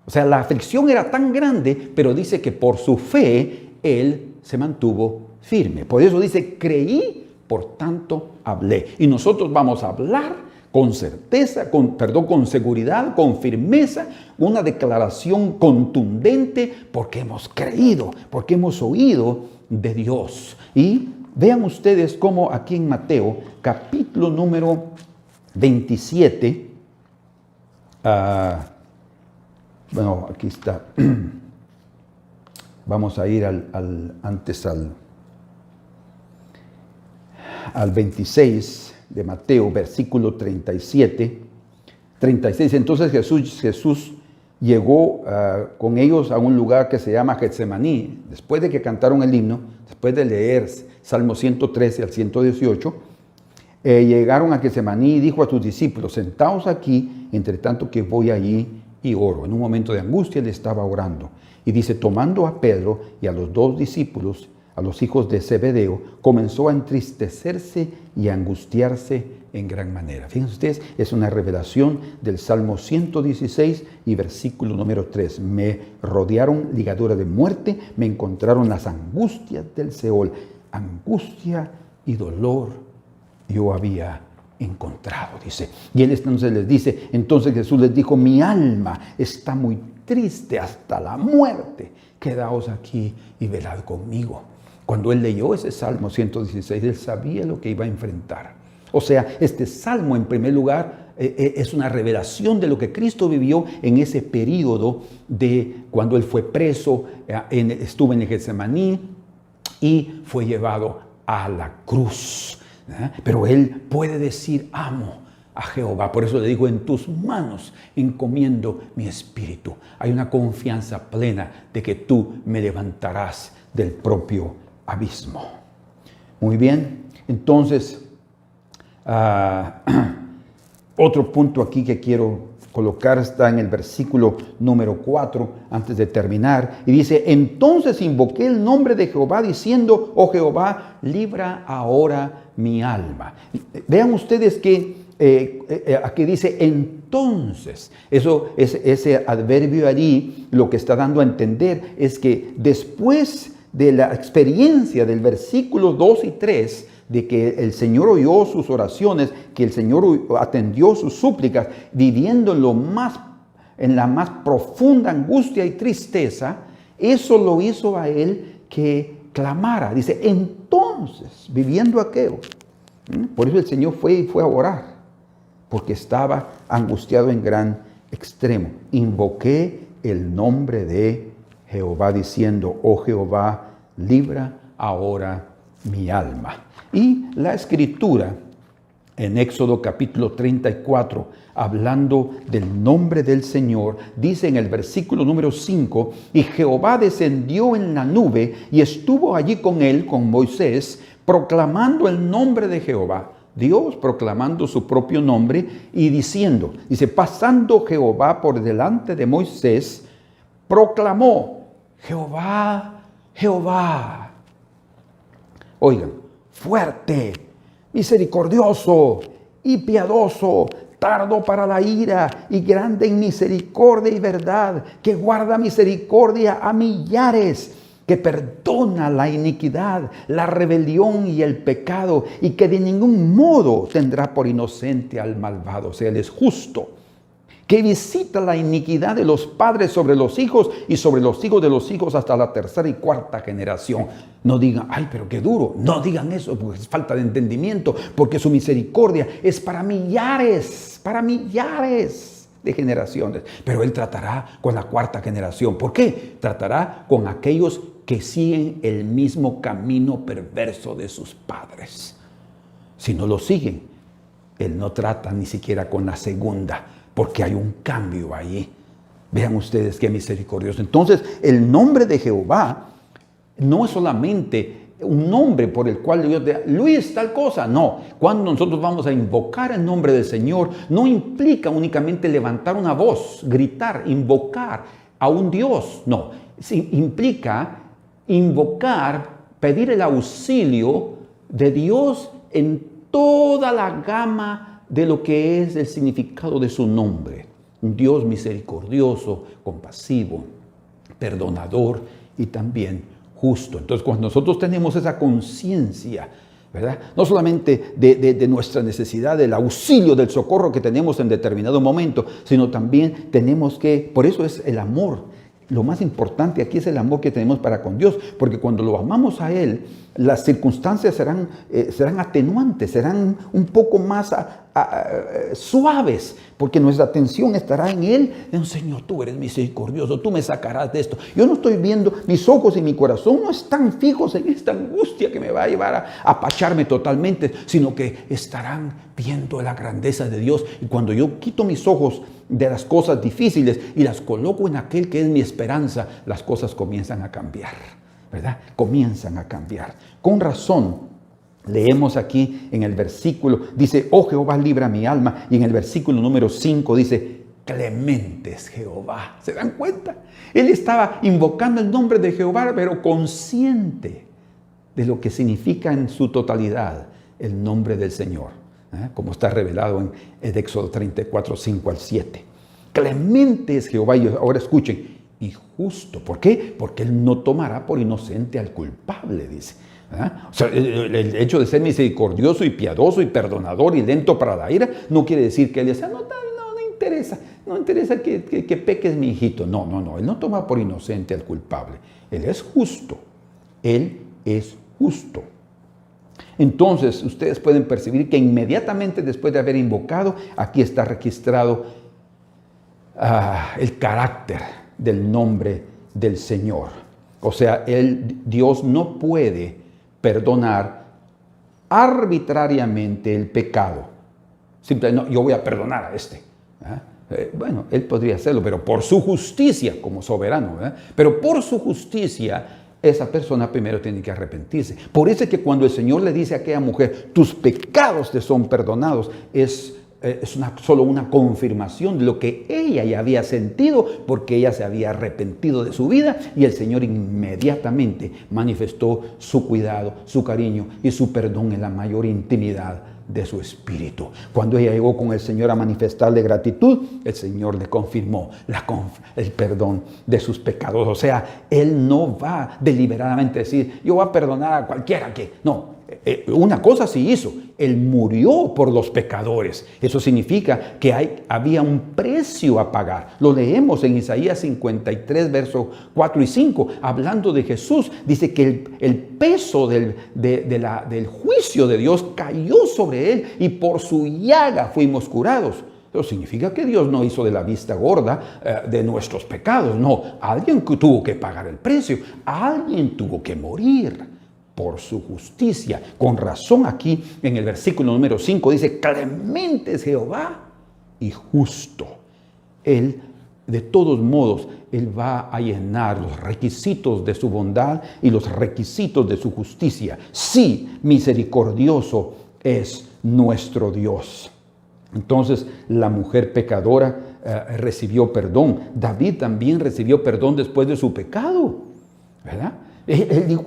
O sea, la aflicción era tan grande, pero dice que por su fe, él se mantuvo firme. Por eso dice, creí, por tanto hablé. Y nosotros vamos a hablar con certeza, con seguridad, con firmeza, una declaración contundente, porque hemos creído, porque hemos oído de Dios. Y vean ustedes cómo aquí en Mateo, capítulo número 27, bueno, aquí está, vamos a ir antes al 26 de Mateo, versículo 36. Entonces Jesús llegó con ellos a un lugar que se llama Getsemaní. Después de que cantaron el himno, después de leer Salmo 113 al 118, llegaron a Getsemaní y dijo a sus discípulos, sentaos aquí, entre tanto que voy allí y oro. En un momento de angustia él estaba orando. Y dice, tomando a Pedro y a los dos discípulos, a los hijos de Zebedeo, comenzó a entristecerse y a angustiarse en gran manera. Fíjense ustedes, es una revelación del Salmo 116 y versículo número 3. Me rodearon ligaduras de muerte, me encontraron las angustias del Seol. Angustia y dolor yo había encontrado, dice. Y él entonces les dice, entonces Jesús les dijo, mi alma está muy triste hasta la muerte. Quedaos aquí y velad conmigo. Cuando él leyó ese Salmo 116, él sabía lo que iba a enfrentar. O sea, este Salmo, en primer lugar, es una revelación de lo que Cristo vivió en ese periodo de cuando él fue preso, estuvo en el Getsemaní y fue llevado a la cruz. Pero él puede decir, amo a Jehová. Por eso le digo, en tus manos encomiendo mi espíritu. Hay una confianza plena de que tú me levantarás del propio abismo. Muy bien, entonces, otro punto aquí que quiero colocar está en el versículo número 4, antes de terminar, y dice, entonces invoqué el nombre de Jehová diciendo, oh Jehová, libra ahora mi alma. Vean ustedes que aquí dice entonces, ese adverbio allí lo que está dando a entender es que después de la experiencia del versículo 2 y 3, de que el Señor oyó sus oraciones, que el Señor atendió sus súplicas, viviendo en la más profunda angustia y tristeza, eso lo hizo a él que clamara. Dice, entonces, viviendo aquello. Por eso el Señor fue a orar, porque estaba angustiado en gran extremo. Invoqué el nombre de Jehová diciendo, oh Jehová, libra ahora mi alma. Y la escritura en Éxodo capítulo 34, hablando del nombre del Señor, dice en el versículo número 5, y Jehová descendió en la nube y estuvo allí con él, con Moisés, proclamando el nombre de Jehová. Dios proclamando su propio nombre y diciendo, dice, pasando Jehová por delante de Moisés, proclamó, Jehová Jehová. Oigan, fuerte, misericordioso y piadoso, tardo para la ira y grande en misericordia y verdad, que guarda misericordia a millares, que perdona la iniquidad, la rebelión y el pecado, y que de ningún modo tendrá por inocente al malvado. O sea, Él es justo, que visita la iniquidad de los padres sobre los hijos y sobre los hijos de los hijos hasta la tercera y cuarta generación. No digan, ay, pero qué duro. No digan eso, porque es falta de entendimiento, porque su misericordia es para millares de generaciones. Pero Él tratará con la cuarta generación. ¿Por qué? Tratará con aquellos que siguen el mismo camino perverso de sus padres. Si no lo siguen, Él no trata ni siquiera con la segunda, porque hay un cambio ahí. Vean ustedes qué misericordioso. Entonces, el nombre de Jehová no es solamente un nombre por el cual Dios dice, Luis, tal cosa. No, cuando nosotros vamos a invocar el nombre del Señor, no implica únicamente levantar una voz, gritar, invocar a un Dios. No, implica invocar, pedir el auxilio de Dios en toda la gama de lo que es el significado de su nombre. Un Dios misericordioso, compasivo, perdonador y también justo. Entonces, cuando nosotros tenemos esa conciencia, ¿verdad? No solamente de nuestra necesidad, del auxilio, del socorro que tenemos en determinado momento, sino también tenemos que, por eso es el amor. Lo más importante aquí es el amor que tenemos para con Dios, porque cuando lo amamos a Él, las circunstancias serán atenuantes, serán un poco más suaves, porque nuestra atención estará en Él. Señor, tú eres misericordioso, tú me sacarás de esto. Yo no estoy viendo, mis ojos y mi corazón no están fijos en esta angustia que me va a llevar a apacharme totalmente, sino que estarán viendo la grandeza de Dios. Y cuando yo quito mis ojos de las cosas difíciles y las coloco en aquel que es mi esperanza, las cosas comienzan a cambiar, ¿verdad? Comienzan a cambiar. Con razón, leemos aquí en el versículo, dice, oh Jehová, libra mi alma. Y en el versículo número 5 dice, clemente es Jehová. ¿Se dan cuenta? Él estaba invocando el nombre de Jehová, pero consciente de lo que significa en su totalidad el nombre del Señor. Como está revelado en el Éxodo 34, 5 al 7. Clemente es Jehová. Y ahora escuchen, y justo. ¿Por qué? Porque Él no tomará por inocente al culpable, dice. O sea, el hecho de ser misericordioso y piadoso y perdonador y lento para la ira, no quiere decir que Él dice, no interesa que peques mi hijito. No, Él no toma por inocente al culpable. Él es justo. Él es justo. Entonces, ustedes pueden percibir que inmediatamente después de haber invocado, aquí está registrado el carácter del nombre del Señor. O sea, Dios no puede perdonar arbitrariamente el pecado. Simplemente, no, yo voy a perdonar a este. Bueno, Él podría hacerlo, pero por su justicia como soberano. Pero por su justicia, esa persona primero tiene que arrepentirse. Por eso es que cuando el Señor le dice a aquella mujer, tus pecados te son perdonados, es solo una confirmación de lo que ella ya había sentido, porque ella se había arrepentido de su vida, y el Señor inmediatamente manifestó su cuidado, su cariño y su perdón en la mayor intimidad de su espíritu. Cuando ella llegó con el Señor a manifestarle gratitud, el Señor le confirmó el perdón de sus pecados. O sea, Él no va deliberadamente a decir, yo voy a perdonar a cualquiera que... No, una cosa sí hizo. Él murió por los pecadores. Eso significa que había un precio a pagar. Lo leemos en Isaías 53, versos 4 y 5. Hablando de Jesús, dice que el peso del juicio de Dios cayó sobre Él y por su llaga fuimos curados. Eso significa que Dios no hizo de la vista gorda de nuestros pecados. No, alguien tuvo que pagar el precio. Alguien tuvo que morir por su justicia. Con razón aquí en el versículo número 5 dice, clemente es Jehová y justo. Él, de todos modos, Él va a llenar los requisitos de su bondad y los requisitos de su justicia. Sí, misericordioso es nuestro Dios. Entonces, la mujer pecadora recibió perdón. David también recibió perdón después de su pecado, ¿verdad? Él dijo,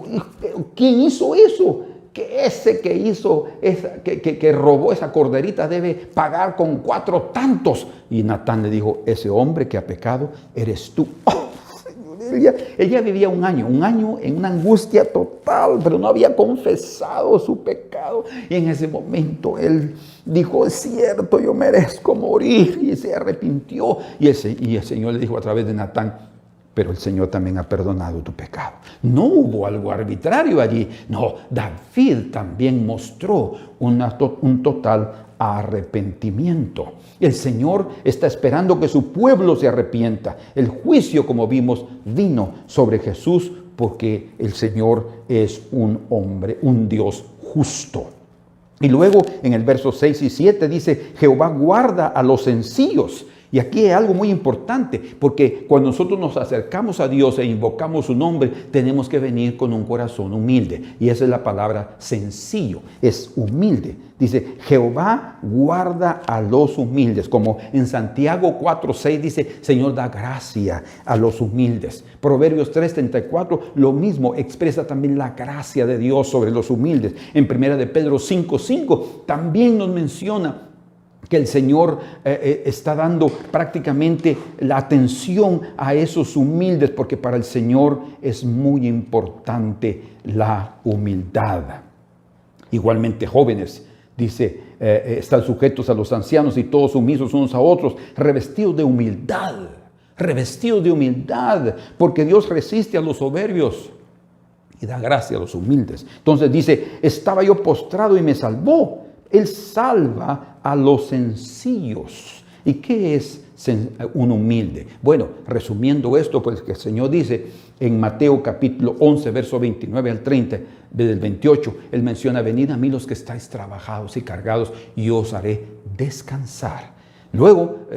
¿quién hizo eso? Que ese que hizo, que robó esa corderita debe pagar con 4 tantos. Y Natán le dijo, ese hombre que ha pecado eres tú. Oh, Señor, ella vivía un año en una angustia total, pero no había confesado su pecado. Y en ese momento él dijo, es cierto, yo merezco morir. Y se arrepintió. Y el Señor le dijo a través de Natán, pero el Señor también ha perdonado tu pecado. No hubo algo arbitrario allí. No, David también mostró un total arrepentimiento. El Señor está esperando que su pueblo se arrepienta. El juicio, como vimos, vino sobre Jesús porque el Señor es un hombre, un Dios justo. Y luego en el verso 6 y 7 dice, Jehová guarda a los sencillos. Y aquí hay algo muy importante, porque cuando nosotros nos acercamos a Dios e invocamos su nombre, tenemos que venir con un corazón humilde. Y esa es la palabra sencillo, es humilde. Dice, Jehová guarda a los humildes, como en Santiago 4:6 dice, Señor da gracia a los humildes. Proverbios 3:34, lo mismo, expresa también la gracia de Dios sobre los humildes. En 1 de Pedro 5:5 también nos menciona que el Señor está dando prácticamente la atención a esos humildes, porque para el Señor es muy importante la humildad. Igualmente, jóvenes, dice, están sujetos a los ancianos y todos sumisos unos a otros, revestidos de humildad, porque Dios resiste a los soberbios y da gracia a los humildes. Entonces dice, estaba yo postrado y me salvó. Él salva a los sencillos. ¿Y qué es un humilde? Bueno, resumiendo esto, pues que el Señor dice en Mateo capítulo 11, verso 29 al 30, del 28, Él menciona, venid a mí los que estáis trabajados y cargados, y os haré descansar. Luego,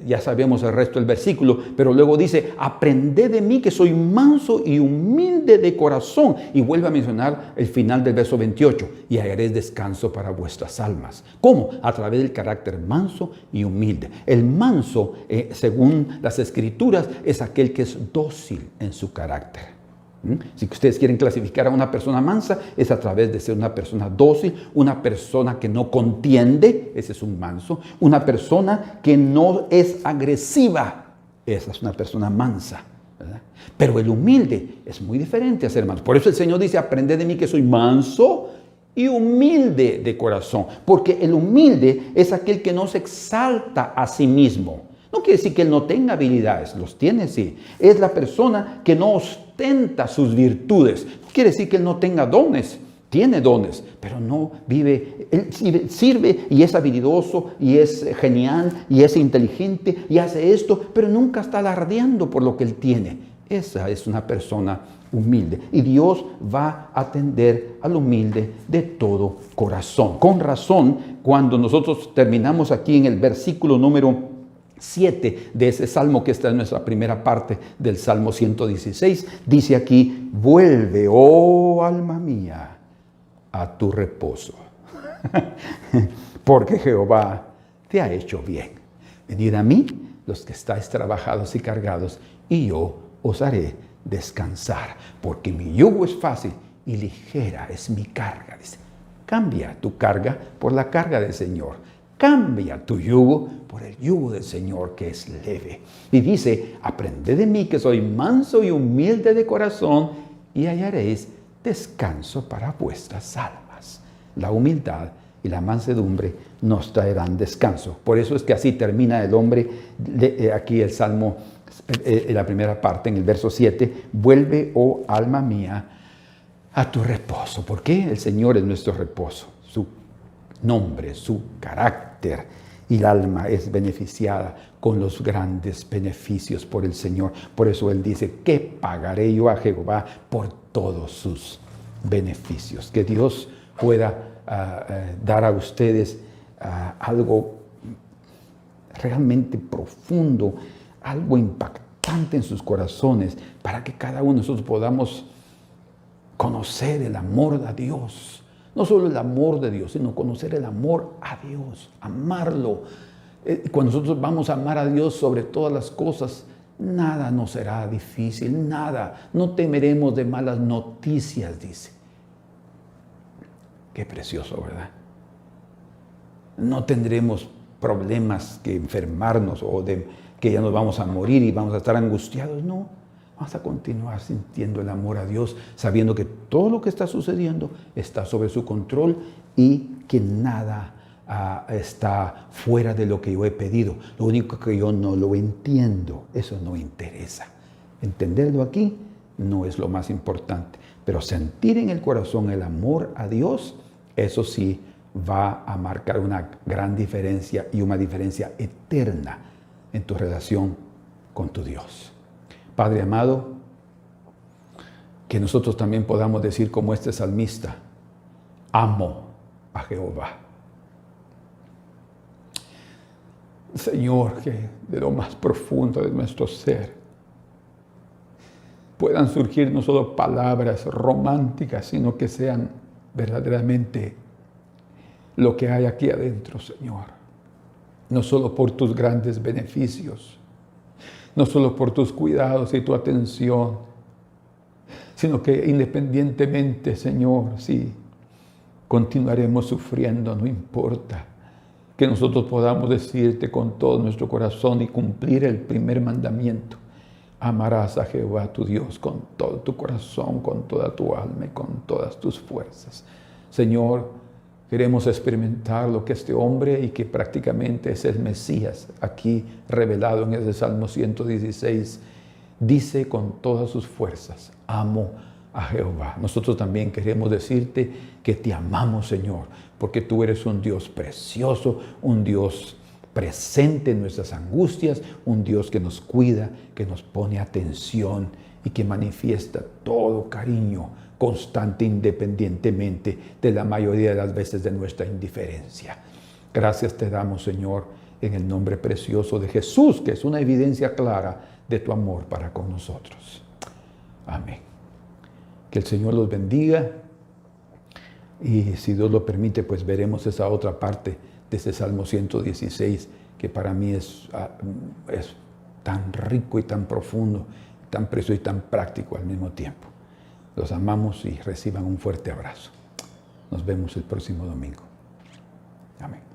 ya sabemos el resto del versículo, pero luego dice, aprended de mí que soy manso y humilde de corazón. Y vuelve a mencionar el final del verso 28, y haréis descanso para vuestras almas. ¿Cómo? A través del carácter manso y humilde. El manso, según las Escrituras, es aquel que es dócil en su carácter. Si ustedes quieren clasificar a una persona mansa, es a través de ser una persona dócil, una persona que no contiende, ese es un manso, una persona que no es agresiva, esa es una persona mansa, ¿verdad? Pero el humilde es muy diferente a ser manso. Por eso el Señor dice, aprended de mí que soy manso y humilde de corazón, porque el humilde es aquel que no se exalta a sí mismo. No quiere decir que él no tenga habilidades, los tiene, sí. Es la persona que no ostenta sus virtudes. No quiere decir que él no tenga dones, tiene dones, pero no vive. Él sirve y es habilidoso y es genial y es inteligente y hace esto, pero nunca está alardeando por lo que él tiene. Esa es una persona humilde. Y Dios va a atender al humilde de todo corazón. Con razón, cuando nosotros terminamos aquí en el versículo número 7 de ese salmo, que está en nuestra primera parte del Salmo 116, dice aquí, vuelve, oh alma mía, a tu reposo, porque Jehová te ha hecho bien. Venid a mí, los que estáis trabajados y cargados, y yo os haré descansar, porque mi yugo es fácil y ligera es mi carga. Dice, cambia tu carga por la carga del Señor. Cambia tu yugo por el yugo del Señor, que es leve. Y dice, aprended de mí que soy manso y humilde de corazón, y hallaréis descanso para vuestras almas. La humildad y la mansedumbre nos traerán descanso. Por eso es que así termina el hombre, aquí el Salmo, en la primera parte, en el verso 7, vuelve, oh alma mía, a tu reposo. ¿Por qué? El Señor es nuestro reposo. Su nombre, su carácter, y el alma es beneficiada con los grandes beneficios por el Señor. Por eso Él dice, ¿qué pagaré yo a Jehová por todos sus beneficios? Que Dios pueda dar a ustedes algo realmente profundo, algo impactante en sus corazones, para que cada uno de nosotros podamos conocer el amor de Dios. No solo el amor de Dios, sino conocer el amor a Dios, amarlo. Cuando nosotros vamos a amar a Dios sobre todas las cosas, nada nos será difícil, nada. No temeremos de malas noticias, dice. Qué precioso, ¿verdad? No tendremos problemas que enfermarnos o de que ya nos vamos a morir y vamos a estar angustiados. No, vamos a continuar sintiendo el amor a Dios, sabiendo que todo lo que está sucediendo está sobre su control y que nada está fuera de lo que yo he pedido. Lo único que yo no lo entiendo, eso no interesa. Entenderlo aquí no es lo más importante, pero sentir en el corazón el amor a Dios, eso sí va a marcar una gran diferencia y una diferencia eterna en tu relación con tu Dios. Padre amado, que nosotros también podamos decir como este salmista: amo a Jehová. Señor, que de lo más profundo de nuestro ser puedan surgir no solo palabras románticas, sino que sean verdaderamente lo que hay aquí adentro, Señor. No solo por tus grandes beneficios, no solo por tus cuidados y tu atención, sino que independientemente, Señor, si continuaremos sufriendo, no importa. Que nosotros podamos decirte con todo nuestro corazón y cumplir el primer mandamiento: amarás a Jehová tu Dios con todo tu corazón, con toda tu alma y con todas tus fuerzas. Señor, queremos experimentar lo que este hombre, y que prácticamente es el Mesías, aquí revelado en ese Salmo 116, dice con todas sus fuerzas: amo a Jehová. Nosotros también queremos decirte que te amamos, Señor, porque tú eres un Dios precioso, un Dios presente en nuestras angustias, un Dios que nos cuida, que nos pone atención y que manifiesta todo cariño constante, independientemente de la mayoría de las veces de nuestra indiferencia. Gracias te damos, Señor, en el nombre precioso de Jesús, que es una evidencia clara de tu amor para con nosotros. Amén. Que el Señor los bendiga, y si Dios lo permite, pues veremos esa otra parte de ese Salmo 116, que para mí es tan rico y tan profundo, tan precioso y tan práctico al mismo tiempo. Los amamos y reciban un fuerte abrazo. Nos vemos el próximo domingo. Amén.